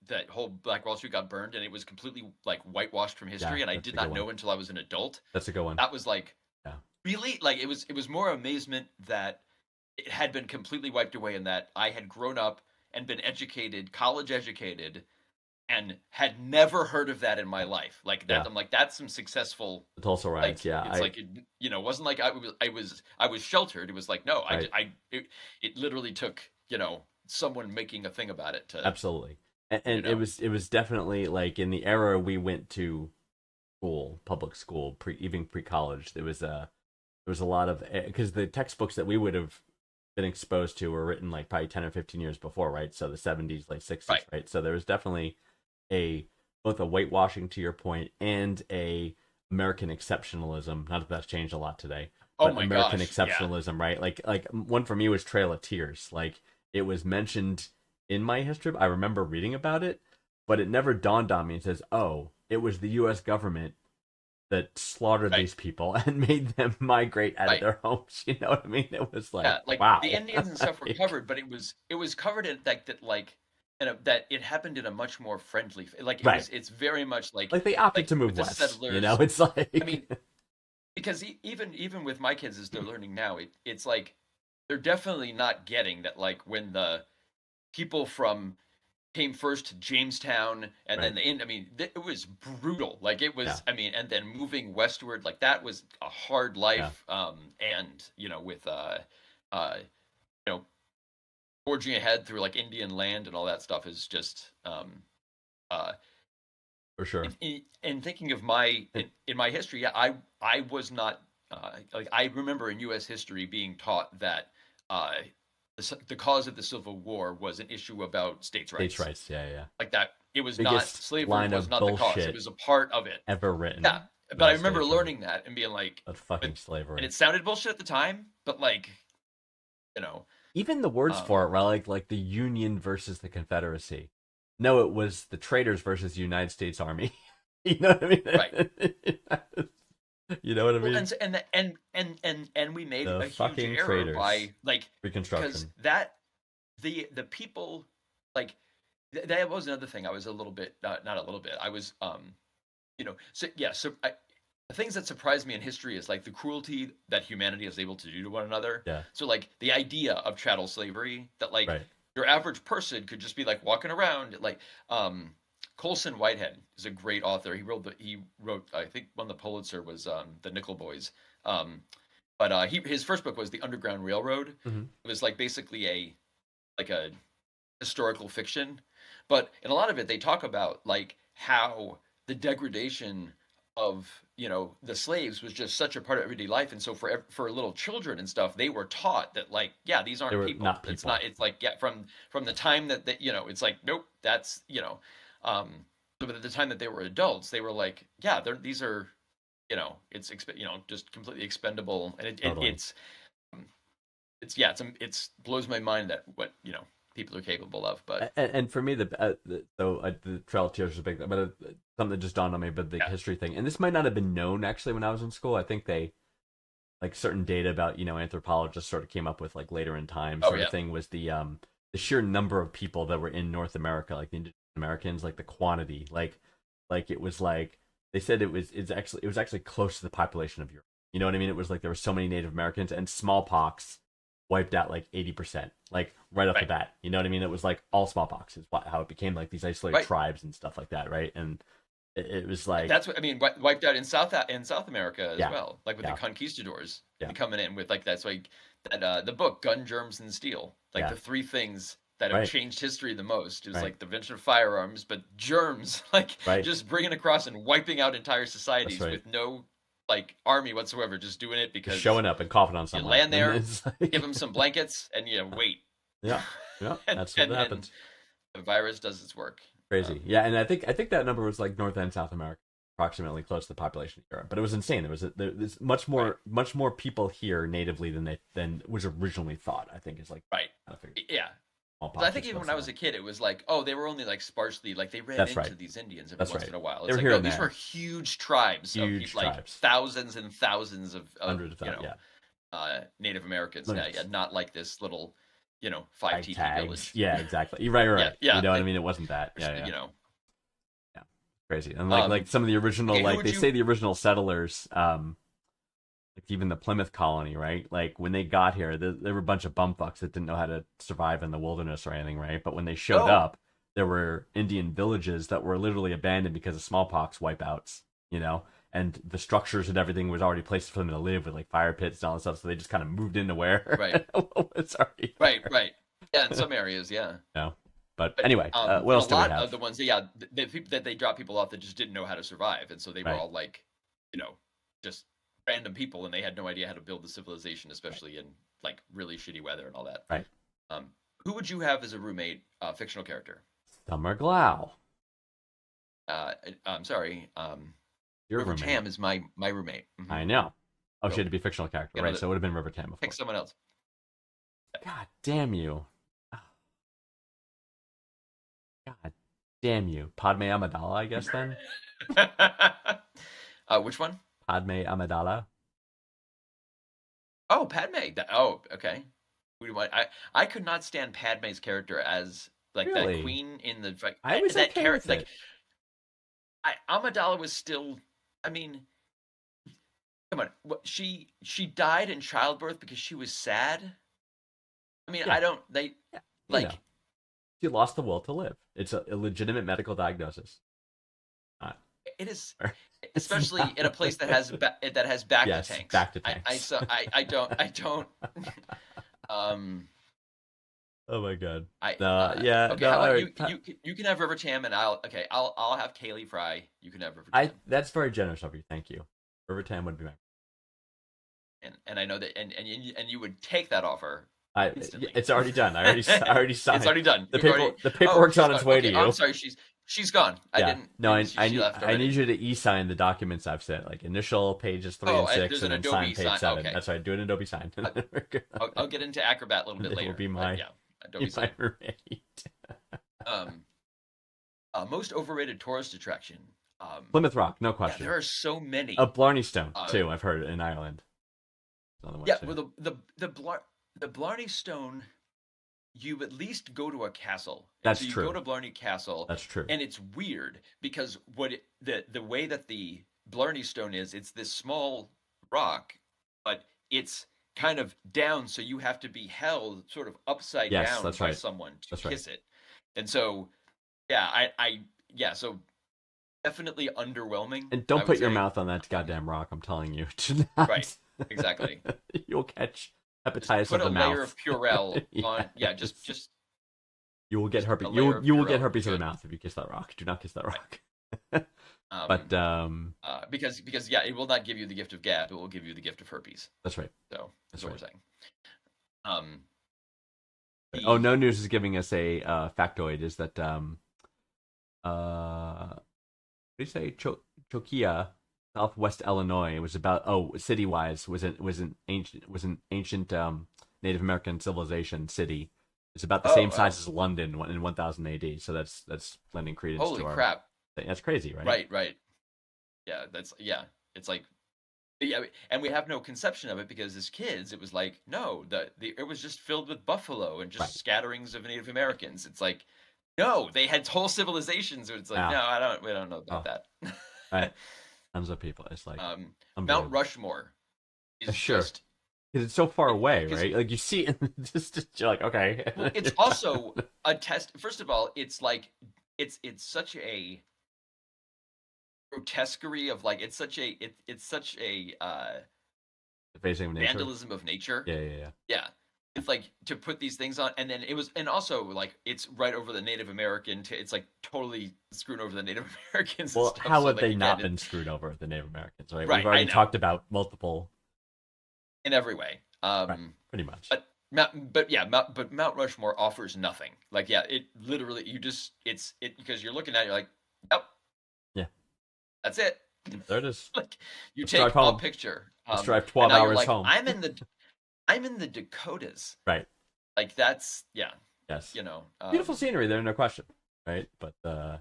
that whole Black Wall Street got burned, and it was completely like whitewashed from history, Yeah, and I that's did a good not know one. until I was an adult. That's a good one. That was like, Yeah. really, like it was more amazement that it had been completely wiped away, and that I had grown up and been educated, college educated, and had never heard of that in my life. Like that, Yeah. I'm like, that's some successful. The Tulsa riots. Like, Yeah, it's like it wasn't like I was sheltered. It was like, no, Right. it literally took someone making a thing about it to. absolutely. And know. it was definitely like in the era we went to school, public school, even pre college. There was a lot of because the textbooks that we would have been exposed to were written like probably 10 or 15 years before, right? So the 70s, late 60s, right? So there was definitely both a whitewashing to your point and a American exceptionalism. Not that that's changed a lot today. Oh But my American gosh, exceptionalism, right? Like one for me was Trail of Tears. Like it was mentioned in my history. I remember reading about it, but it never dawned on me and says, "Oh, it was the U.S. government that slaughtered Right. these people and made them migrate out of Right. their homes." You know what I mean? It was like, Yeah, like wow. the Indians and stuff were Like, covered, but it was covered in that it happened in a much more friendly, like Right. it's very much like they opted like to move with the west. settlers. You know, it's like I mean, because even with my kids as they're learning now, it's like they're definitely not getting that, like when the people from came first to Jamestown and then Right. I mean, it was brutal. Like it was, Yeah. I mean, and then moving westward, like that was a hard life. And with you know, forging ahead through like Indian land and all that stuff is just for sure. in thinking of in my history, yeah, I was not like I remember in U.S. history being taught that the cause of the Civil War was an issue about states' rights. States' rights. Yeah. Like that, it was Biggest not slavery line was of not the cause; bullshit it was a part of it. ever written. Yeah, but about I remember slavery. learning that and being like, About fucking slavery. and it sounded bullshit at the time, but like, Even the words for it, right? Like the Union versus the Confederacy. No, it was the traitors versus the United States Army. You know what I mean? Right. You know what I mean? Well, and we made The a huge fucking error traitors. by like Reconstruction. because that the people like that was another thing. I was a little bit not a little bit. I was so the things that surprised me in history is like the cruelty that humanity is able to do to one another. Yeah. So like the idea of chattel slavery that like Right. your average person could just be like walking around like Colson Whitehead is a great author. He wrote I think won the Pulitzer was the Nickel Boys. But his first book was The Underground Railroad. Mhm. It was like basically a historical fiction, But in a lot of it, they talk about like how the degradation of the slaves was just such a part of everyday life, and so for little children and stuff, they were taught that like, yeah, these They aren't were people. not It's people. not. It's like, yeah, from the time that it's like, nope, that's so by the time that they were adults, they were like, yeah, these are just completely expendable, and Totally. it's blows my mind that what people are capable of, but And for me, the Trail of Tears was a big, but something that just dawned on me, but the yeah, history thing, and this might not have been known actually when I was in school. I think they like certain data about anthropologists sort of came up with like later in time oh sort of yeah, thing was the sheer number of people that were in North America, like the Indigenous Americans, like the quantity, like it was like they said it was actually close to the population of Europe. You know what I mean? It was like there were so many Native Americans, and smallpox wiped out like 80%, like right off the right, bat. You know what I mean? It was like all smallpox is how it became like these isolated right. tribes and stuff like that, right? And it was like, That's what I mean. Wiped out in South America as yeah, well, like with the yeah, conquistadors yeah, coming in with like that's like that the book Gun, Germs, and Steel. Like yeah, the three things that have right, changed history the most is right, like the invention of firearms, but germs, like right. just bringing across and wiping out entire That's societies right. with no like army whatsoever, just doing it Just because showing up and coughing on you someone, land and there, it's give like, them some blankets, and wait, yeah, yeah, and that's what and then happens. the virus does its work. Crazy, yeah. And I think that number was like North and South America, approximately close to the population of Europe. But it was insane. There's Right, much more people here natively than was originally thought. I think is like right, kind of figured. yeah. Smallpox I think is even supposed when I to was know. a kid, it was like, oh, they were only like sparsely, like they ran That's into right. these Indians every That's once right. in a while. They It's were like, here no, and these were there. huge tribes of Huge people, like tribes, thousands and thousands of hundreds of thousands. Yeah, Native Americans. Now, yeah, millions. not like this little, five Tag teepee tags. village. Yeah, exactly. You're right. You're Yeah, right. You yeah, know what I like, mean? It wasn't that. Yeah, yeah, yeah. Crazy. And like um, some of the original, okay, who like would they say you? the original settlers, like even the Plymouth colony, right? Like when they got here, there were a bunch of bumfucks that didn't know how to survive in the wilderness or anything, right? But when they showed Oh, up, there were Indian villages that were literally abandoned because of smallpox wipeouts, and the structures and everything was already places for them to live with like fire pits and all that stuff. So they just kind of moved into where right, it's already right, there. right. Yeah, in some areas, yeah. No, but But anyway, what but a else do we lot of have? the ones, yeah, the people that they drop people off that just didn't know how to survive, and so they were Right, all like, just random people, and they had no idea how to build a civilization, right, especially in like really shitty weather and all that. right. Um, who would you have as a roommate, fictional character? Summer Glau, I'm sorry, your River roommate. Tam is my roommate. I know. Oh, she So had to be a fictional character, you know, right? So it would have been River Tam, of pick course. someone else. God damn you. God damn you. Padme Amidala, I guess then? Which one? Padme Amidala? Oh, Padme. Oh, okay. Who do I could not stand Padme's character as like that Really? queen in the like I was that okay with character. Like it. Amidala was still. I mean, come on. She died in childbirth because she was sad. I mean, Yeah, I don't. They yeah. You like know, she lost the will to live. It's a legitimate medical diagnosis. Not, it is, it's especially not in a place that has that has bacta yes, tanks. back to I tanks. so I don't. Um, Oh my god. I No, yeah, okay. no, How all about right. you can have River Tam, and I'll have Kaylee Fry. You can have River I Tam, that's very generous of you. Thank you. River Tam would be my and I know that and you would take that offer instantly. it's already done. I already It's signed. already done. The You've already. the Oh, paperwork's she's on its gone. way Okay, to I'm you. sorry. She's gone. I Yeah. didn't. No, She left I already. need you to e-sign the documents I've sent, like initial pages 3 and Oh, 6, there's and an then Adobe sign page sign. 7. Okay, That's right. Do an Adobe sign. I, I'll get into Acrobat a little bit It will later. be But my yeah, Adobe my sign. roommate. Um, most overrated tourist attraction. Plymouth Rock, no Yeah, there question. are so many. Blarney Stone Uh, too. I've heard in Ireland. Another one yeah, too. well, the Blarney Stone, you at least go to a castle. And That's so you true. go to Blarney Castle, That's true. and it's weird because the way that the Blarney Stone is, it's this small rock, but it's kind of down, so you have to be held sort of upside Yes, down that's by right. someone to That's right. kiss it. And so, yeah, yeah, so definitely underwhelming, And I don't would put your say. mouth on that goddamn rock. I'm telling you. Do not. Right, exactly. You'll catch Just hepatitis put of a the layer mouth. of Purell Yeah, on. Yeah, just You will get herpes. a layer of You will your get own herpes in the good. mouth if you kiss that rock. Do not kiss that rock. Um, But because yeah, it will not give you the gift of gab. It will give you the gift of herpes. that's right. So That's that's what right. we're saying. Um, Oh, the No News is giving us a factoid. Is that what do you say? Chokia, Southwest Illinois. It was about city wise was an ancient Native American civilization city. It's about the same size as London in 1000 AD. So that's lending credence holy to our crap! thing. That's crazy, right? Right. Yeah, It's like yeah, and we have no conception of it because as kids, it was like no, it was just filled with buffalo and just Right. scatterings of Native Americans. It's like no, they had whole civilizations. It's like Yeah. no, we don't know about that. Right. Tons of people. It's like Mount unbelievable. Rushmore is Sure. just Because it's so far away, 'cause- right? Like you see it, and just you're like, okay. well, it's also a test. First of all, it's like it's such a grotesquerie of like it's such a Facing of nature. vandalism of nature. Yeah. Yeah. It's like to put these things on, and then and also like it's right over the Native American. It's like totally screwing over the Native Americans. Well, and stuff, how so have that they you not can't- been screwed over, the Native Americans, right? Right, We've already I know. talked about multiple, in every way? pretty much. But Mount Rushmore offers nothing. Like yeah, it literally it's because you're looking at it, you're like, yep, Yeah. that's it. There it is. Like you Let's take drive a home. picture. Let's drive and 12 now you're hours like, home. I'm in the Dakotas. Right. Like that's yeah, Yes. you know. Beautiful scenery there, no question. Right. But yeah.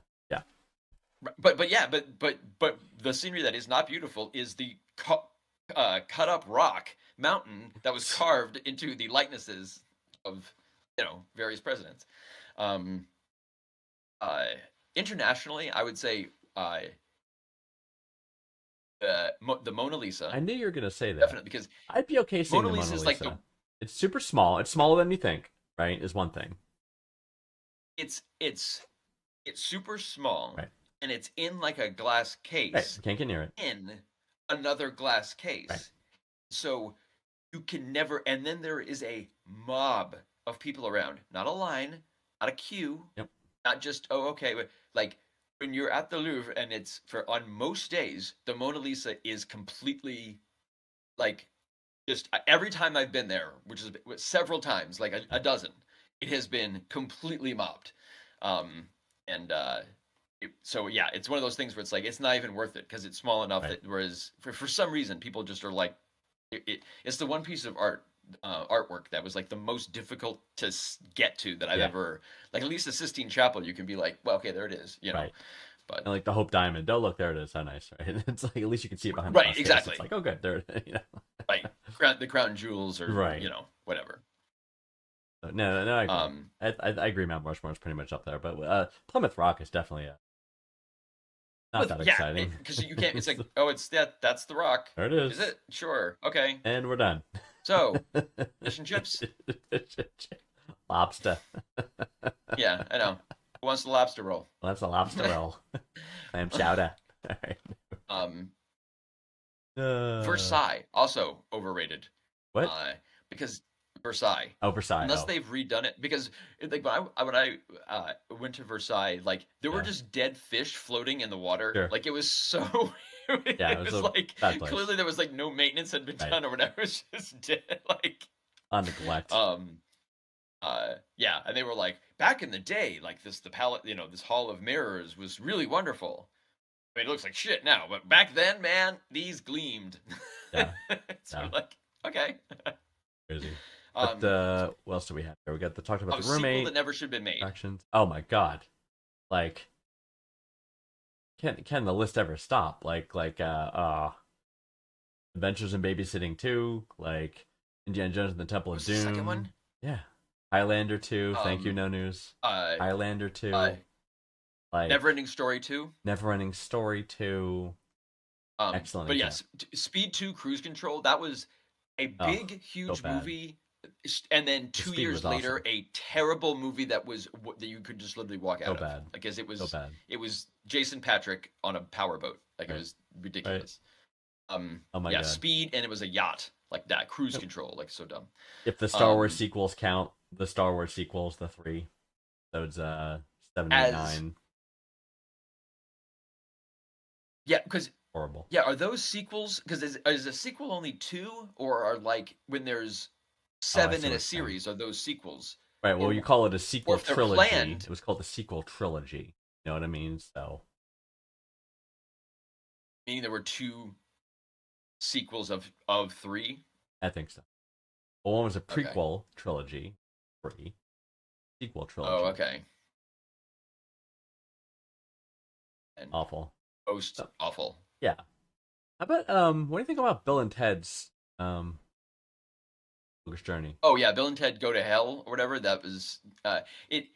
But the scenery that is not beautiful is the cut up rock mountain that was carved into the likenesses of various presidents. Internationally, I would say the Mona Lisa. I knew you were gonna say that. Definitely, because I'd be okay seeing Mona the Lisa Mona is Lisa. like It's super small. It's smaller than you think, right? Is one thing. it's super small, Right. and it's in like a glass case. Right. We can't get near it. In another glass case. Right. So you can never, and then there is a mob of people around, not a line, not a queue, Yep. not just, oh, okay, but like when you're at the Louvre and it's on most days, the Mona Lisa is completely like just every time I've been there, which is several times, like a dozen, it has been completely mobbed. So yeah, it's one of those things where it's like it's not even worth it because it's small enough Right. that whereas for some reason people just are like it's the one piece of artwork that was like the most difficult to get to that I've Yeah. ever like at least the Sistine Chapel you can be like well okay there it is Right. but And like the Hope Diamond. Oh, look, there it is. How nice, right? It's like at least you can see it behind Right, the glass case. exactly. It's like, oh, good. There, you know. like the crown jewels or Right. whatever. No, I agree. I agree. Mount Rushmore is pretty much up there, but Plymouth Rock is definitely not that exciting. because you can't. It's like oh it's that's the rock. There it is. Is it? Sure. Okay. And we're done. So fish and chips. Lobster. Yeah, I know. Who wants the lobster roll? Well, that's a lobster roll. Clam chowder. All right. Versailles also overrated. What? Because Versailles. Oh, Versailles. Unless oh. they've redone it, because like when I went to Versailles, like there were Yeah. just dead fish floating in the water. Sure. Like it was so. Yeah, it was a like bad place. clearly there was like no maintenance had been Right. done or whatever. It was just dead. Like On neglect. yeah, and they were like back in the day, like the palette, this Hall of Mirrors was really wonderful. I mean, it looks like shit now, but back then, man, these gleamed. Yeah. So Yeah. like, okay. Crazy. But what else do we have here? We got the talked about the sequel roommate that never should have been made. actions. Oh my god. Like can the list ever stop? Like Adventures in Babysitting 2, like Indiana Jones and the Temple of Was the Doom. second one? Yeah. Highlander 2, thank you, Um, No News. Uh, Highlander 2, uh, like Neverending Story 2. Neverending Story 2. Excellent But example. yes, Speed 2 Cruise Control, that was a big, huge bad. movie. And then 2 Speed years was later, awesome. a terrible movie that you could just literally walk out So of. bad. Because it was So bad. it was Jason Patrick on a powerboat. Like Right. it was ridiculous. Oh my yeah, god. Speed, and it was a yacht like that. Cruise Control, like so dumb. If the Star Wars um, sequels count, the Star Wars sequels, the 3. episodes 7, 8, 9. Yeah, because Horrible. yeah, are those sequels? Because is a sequel only 2, or are like when there's Oh, I 7 see in what a you're saying. series, are those sequels? Right. Well, you Or call it a or sequel if they're trilogy. planned, It was called the sequel trilogy. You know what I mean? So meaning there were 2 sequels of 3. I think so. Well, one was a Okay. prequel trilogy, 3 sequel Oh, trilogy. okay. And Awful. most So, awful. yeah. How about what do you think about Bill and Ted's Bogus Journey? Oh yeah, Bill and Ted Go to Hell or whatever. That was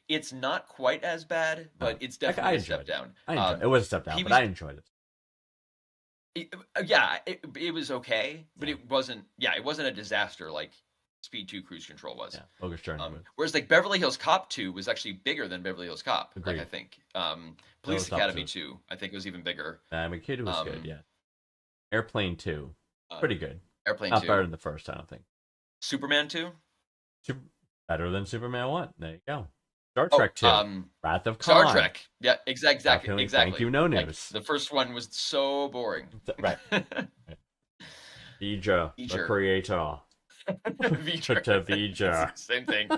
it's not quite as bad, but it's I definitely a enjoyed step it. down. I enjoyed it. It was a step down, but PB I enjoyed it. yeah, it was okay, but Yeah. it wasn't. Yeah, it wasn't a disaster like Speed 2 Cruise Control was. Yeah, Bogus Journey was. Whereas like Beverly Hills Cop 2 was actually bigger than Beverly Hills Cop. Agreed. Like I think Hills Police Cop Academy 2. 2 I think was even bigger. I mean, Kid was good. Um, Yeah. Airplane 2, pretty good. Airplane Not 2, better than the first, I don't think. Superman 2. Better than Superman 1. There you go. Star Oh, Trek 2, Wrath of Star Khan. Trek. Yeah, exactly. Definitely. Thank you, no Like, news. the first one was so boring. Right. Vija, the V'ger. creator. V'ger. To V'ger. Same thing.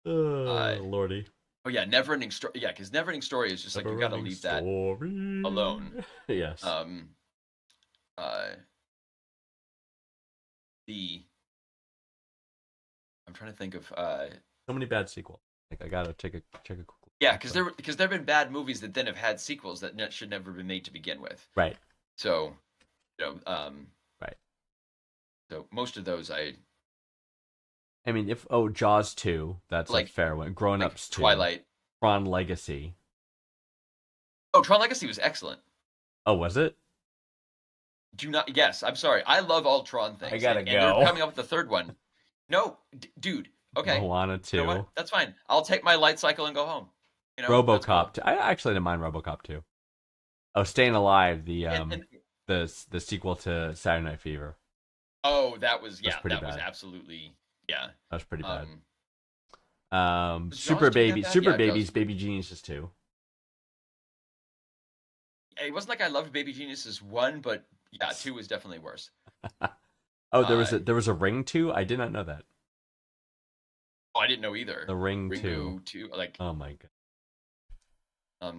Lordy. Oh yeah, Neverending Story. Yeah, because Neverending Story is just like you gotta leave that alone. Yes. I'm trying to think of So many bad sequels. Like I gotta check a quick. yeah, because there've been bad movies that then have had sequels that should never have been made to begin with. Right. So, right. So most of those I mean, if Jaws 2, that's like, a fair one. Grown like Ups 2, Twilight. Tron Legacy. Oh, Tron Legacy was excellent. Oh, was it? Do not. Yes, I'm sorry. I love all Tron things. I gotta and go. they're coming up with the third one. No, dude. Okay. Moana 2. You know what? That's fine. I'll take my light cycle and go home. You know, RoboCop 2. I actually didn't mind RoboCop 2. Oh, Staying Alive, the the sequel to Saturday Night Fever. Oh, that was pretty bad. was absolutely yeah. That was pretty bad. Was Super Jaws 2 that Baby, bad? Super Yeah, Babies, Jaws. Baby Geniuses 2. It wasn't like I loved Baby Geniuses 1, but yeah, 2 was definitely worse. Oh, there was a Ring 2. I did not know that. Oh, I didn't know either. The Ring Ringu 2. 2, like Oh my god.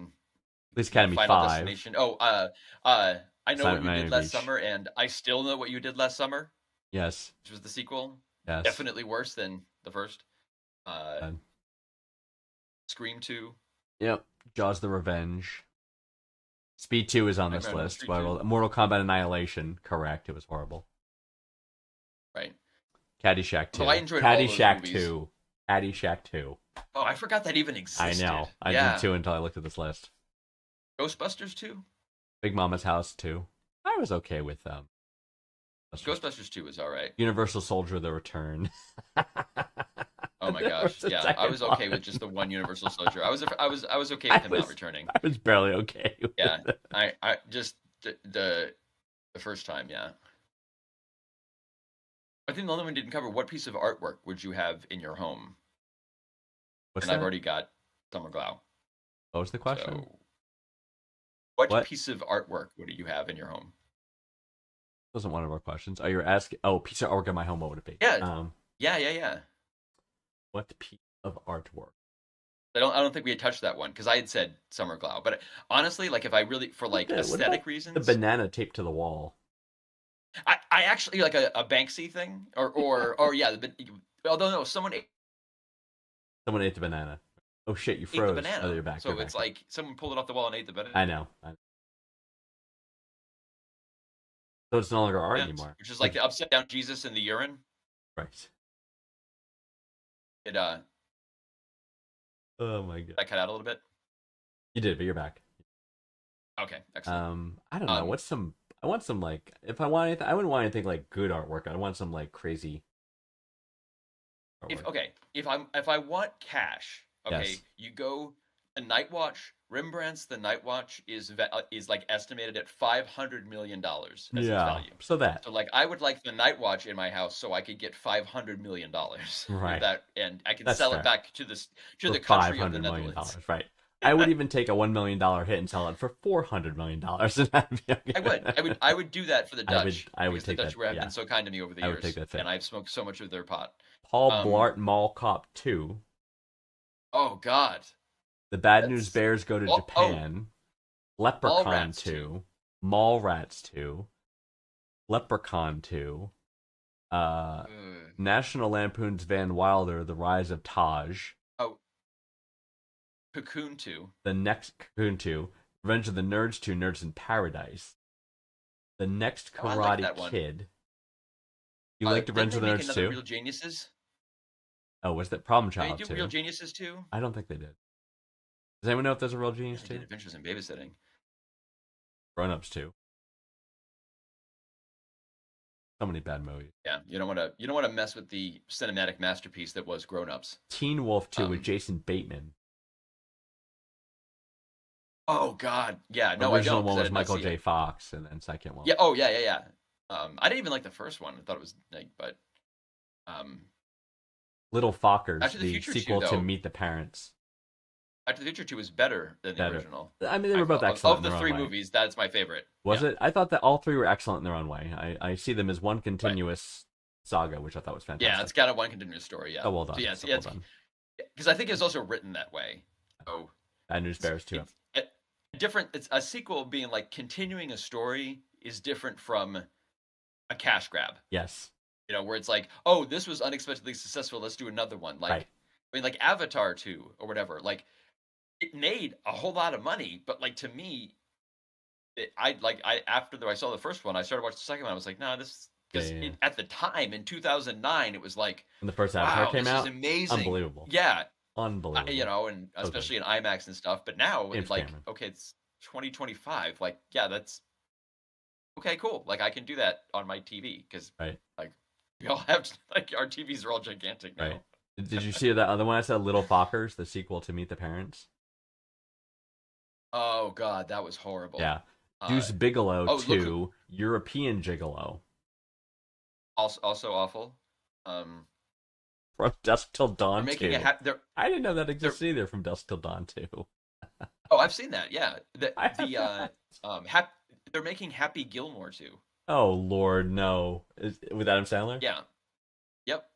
Police Final Academy 5. Destination. Oh, I know Silent what you Miami did last Beach. summer, and I still know what you did last summer, Yes. which was the sequel. Yes. Definitely worse than the first. Bad. Scream 2. Yep. Jaws the Revenge. Speed 2 is on I this remember list. Speed 2. Mortal Kombat Annihilation. Correct. It was horrible. Right. Caddyshack 2. Oh, I enjoyed all those Caddyshack movies. 2. Caddyshack 2. Oh, I forgot that even I existed. know. I yeah. did too until I looked at this list. Ghostbusters 2? Big Mama's House 2. I was okay with them. Ghostbusters 2 was all right. Universal Soldier: The Return. Oh my There gosh. was a Yeah, I was second okay one. with just the one Universal Soldier. I was okay I with him was- not returning. I was barely okay with Yeah. it. I just the first time, yeah. I think the only one we didn't cover. What piece of artwork would you have in your home? What's And that? I've already got Summer Glau. What was the question? So, what What? piece of artwork would you have in your home? Wasn't one of our questions. Oh, you're asking. Oh, piece of artwork in my home. What would it be? Yeah. Yeah. What piece of artwork? I don't think we had touched that one because I had said Summer Glau. But honestly, like if I really for like Yeah, what aesthetic about reasons, The banana taped to the wall. I actually like a Banksy thing or yeah. Although no, someone ate Someone ate the banana. Oh shit! You the froze. banana. Oh, you're back. So you're it's back. like someone pulled it off the wall and ate the banana. I know. So it's no longer art Yeah, anymore. which is like the upside down Jesus in the urine. Right. It Oh my god. I cut out a little bit. You did, but you're back. Okay, excellent. I don't know. What's some? I want some like. If I want anything, I wouldn't want anything like good artwork. I want some like crazy. Artwork. If I want cash, okay, Yes. you go The Night Watch, Rembrandt's The Night Watch is like estimated at $500 million as its Yeah. value. So that. So like I would like the Night Watch in my house so I could get $500 million Right. that, and I can That's sell fair. it back to the For country of the $500 million, Netherlands. right? I would even take a $1 million hit and sell it for $400 million. I would do that for the Dutch. I would because take the Dutch that, have yeah. been so kind to me over the I would years, take that fit. and I've smoked so much of their pot. Paul Um, Blart Mall Cop 2. Oh God, The Bad that's- News Bears Go to Oh, Japan. Leprechaun Mallrats 2. Mallrats 2. Leprechaun 2. National Lampoon's Van Wilder, The Rise of Taj. Cocoon 2. The next Cocoon 2. Revenge of the Nerds 2, Nerds in Paradise. The next Oh, I like Karate that one. Kid. You like Revenge of the Didn't they Nerds make another too? Real Geniuses? Oh, was that Problem Did they Child do too? Real Geniuses too? I don't think they did. Does anyone know if there's a Real Genius They too? did Adventures in Babysitting. Grown Ups too. So many bad movies. Yeah, you don't want to mess with the cinematic masterpiece that was Grown Ups. Teen Wolf 2 with Um, Jason Bateman. Oh God, yeah, no, Original I don't. 'Cause one I was did not Michael see J. it. Fox, and then second one. Yeah. Oh yeah, yeah, yeah. I didn't even like the first one. I thought it was like, but Little Fockers, Back to the the Future sequel 2, to though. Meet the Parents. Back to the Future 2 is better than the Better. original. I mean, they were both Of excellent. the in their three own way. movies, that's my favorite. Was Yeah. it? I thought that all three were excellent in their own way. I see them as one continuous saga, which I thought was fantastic. Yeah, it's got a one continuous story. Yeah. Oh, well done. So, yeah, So yeah, well done. because I think it's also written that way. So Bad News Bears too. it's different. It's a sequel being like continuing a story is different from a cash grab. Yes. You know, where it's like, oh, this was unexpectedly successful. Let's do another one. Like, Right. I mean, like Avatar 2 or whatever. Like, it made a whole lot of money, but like to me, after I saw the first one, I started watching the second one. I was like, nah, this because Yeah. at the time in 2009, it was like, When the first Avatar wow, came this out, is amazing. unbelievable. Yeah, Unbelievable. you know, and especially in IMAX and stuff. But now James it's like, Cameron. okay, it's 2025. Like, yeah, that's okay, cool. Like, I can do that on my TV because, Right. like, we all have like our TVs are all gigantic now. Right. Did you see that other one I said, Little Fockers, the sequel to Meet the Parents? Oh God, that was horrible. Yeah. Uh, Deuce Bigelow oh, look 2, European Gigolo. also awful. From Dusk Till They're Dawn making 2. they're I didn't know that exists either, From Dusk Till Dawn 2. Oh, I've seen that. Yeah, I have not. they're making Happy Gilmore too. Oh, Lord, no. With Adam Sandler? Yeah. Yep.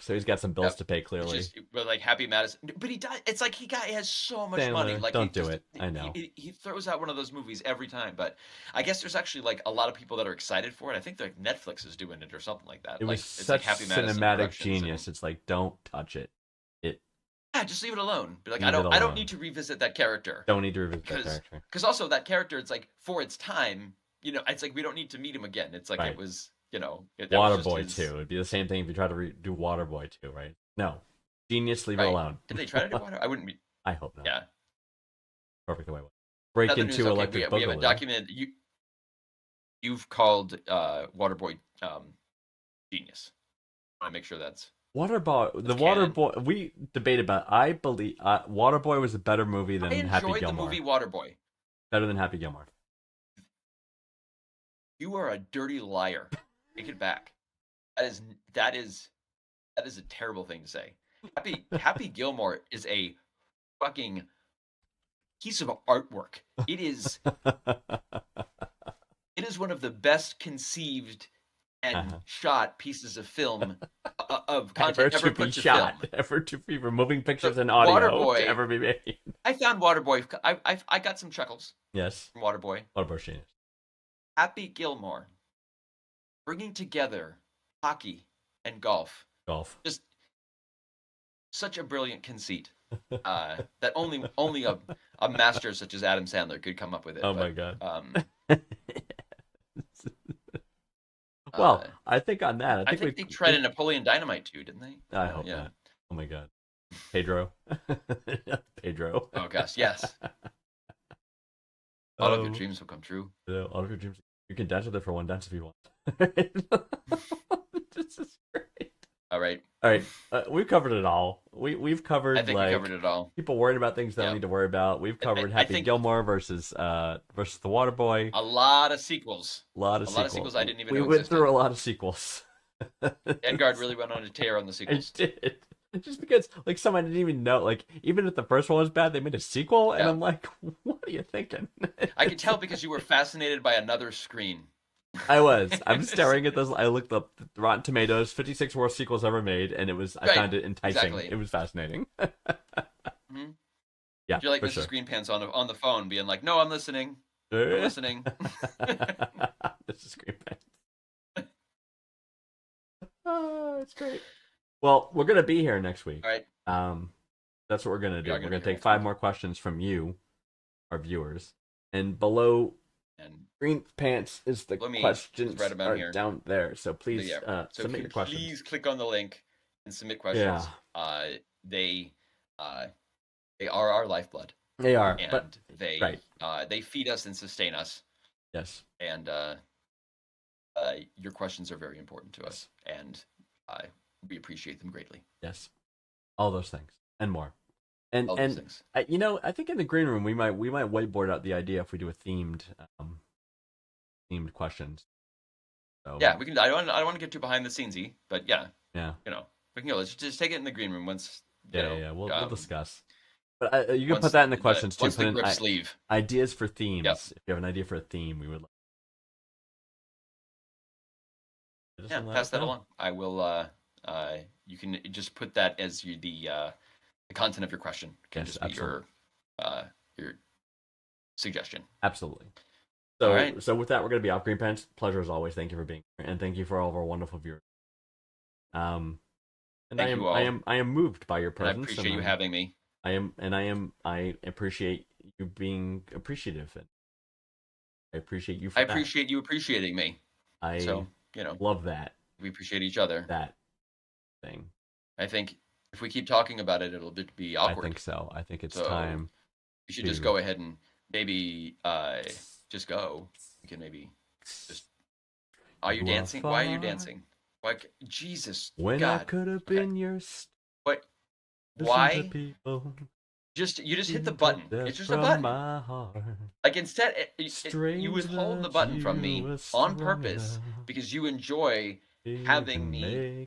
So he's got some bills Yep. to pay, It's clearly. just but like Happy Madison, but he does. It's like he has so much money. Sandler, Like don't he do it. I know. He throws out one of those movies every time. But I guess there's actually like a lot of people that are excited for it. I think like Netflix is doing it or something like that. It like, was it's such like Happy Madison cinematic Productions and- genius. It's like, don't touch it. Yeah, just leave it alone. Be like, Leave I it don't alone. need to revisit that character. Don't need to revisit that Because- character. Because also that character, it's like for its time, you know, it's like we don't need to meet him again. It's like Right. it was, you know, that was just Waterboy his- 2. It'd be the same thing if you try to do Waterboy 2, right? No. Genius, leave it Right. alone. Did they try to do Water? I wouldn't be. I hope not. Yeah. Perfect the way it was. Break Another into news, okay, Electric we have a Boogaloo. document. You've called Waterboy genius. I want to make sure that's Waterboy, the It's canon. Waterboy, we debated about. I believe Waterboy was a better movie than I Happy enjoyed the Gilmore. movie Waterboy. Better than Happy Gilmore. You are a dirty liar. Take it back. That is a terrible thing to say. Happy Gilmore is a fucking piece of artwork. It is one of the best conceived and Uh-huh. shot pieces of film of Ever content to ever be put to shot, film. ever to be removing pictures So, and audio Waterboy- to ever be made. I found Waterboy. I got some chuckles Yes, from Waterboy. Waterboy genius. Happy Gilmore bringing together hockey and golf. Golf. Just such a brilliant conceit that only a master such as Adam Sandler could come up with it. Oh but, my god. uh, Well, I think on that, I think they tried a Napoleon Dynamite too, didn't they? I hope yeah. not. Oh my god. Pedro. Pedro. Oh gosh, yes. All of your Oh, dreams will come true. yeah, all of your dreams. You can dance with it for one dance if you want. This is great. All right. All right, we've covered it all. We've I covered think we like covered it all. people worrying about things they don't Yeah. need to worry about. We've covered I Happy think Gilmore versus versus the Water Boy. a lot of sequels. A lot of A lot of sequels. sequels I didn't even We know went existed. through a lot of sequels. Edgard really went on a tear on the I sequels. did. Just because, like, some I didn't even know. Like, even if the first one was bad, they made a sequel, and Yeah. I'm like, what are you thinking? I could tell because you were fascinated by another screen. I was. I'm staring at this. I looked up Rotten Tomatoes, 56 worst sequels ever made, and it was. I Right, found it enticing. exactly. It was fascinating. Mhm. Yeah, You're like for Mrs. sure. Green Pants on the phone, being like, "No, I'm listening. I'm listening." This is great. Oh, it's great. Well, we're gonna be here next week. All right. That's what we're gonna do. are We're gonna gonna be here take next 5 week. more questions from you, our viewers, and below And Green Pants is the Below me is questions right about are here. down there. So please yeah. So submit your questions. please click on the link and submit questions. Yeah. They are our lifeblood, They are, and but they right. they feed us and sustain us. Yes. And your questions are very important to us, and we appreciate them greatly. Yes. All those things and more. And All those things. I think in the green room we might whiteboard out the idea if we do a themed questions. So Yeah, we can. I don't want to get too behind the scenesy, but yeah, yeah. we can go. Let's just take it in the green room once. Yeah. We'll discuss. But you can once put that in the questions too. Once Put the in grip sleeve. ideas for themes. Yep. If you have an idea for a theme, we would. Yeah, pass that along. I will. You can just put that as the content of your question. Can Yes, just be your suggestion. Absolutely. So, All right. So with that, we're going to be off. Green Pants, pleasure as always. Thank you for being here, and thank you for all of our wonderful viewers. And Thank you all. I am moved by your And I presence. appreciate you having me. I appreciate you being appreciative, and I appreciate you for I that. appreciate you appreciating me. I So love that we appreciate each other. that thing. I think if we keep talking about it, it'll be awkward. I think so. I think it's So, time. You should just go ahead and maybe just go. You can maybe just. Are you dancing? Why are you dancing? Why? Jesus. When God. I could have Okay. been your. What? Listen to Why? people, You just hit the into button. death It's just a from button. my heart. Like instead, you Strange withhold the that button from you me were on strong purpose enough because you enjoy to having me make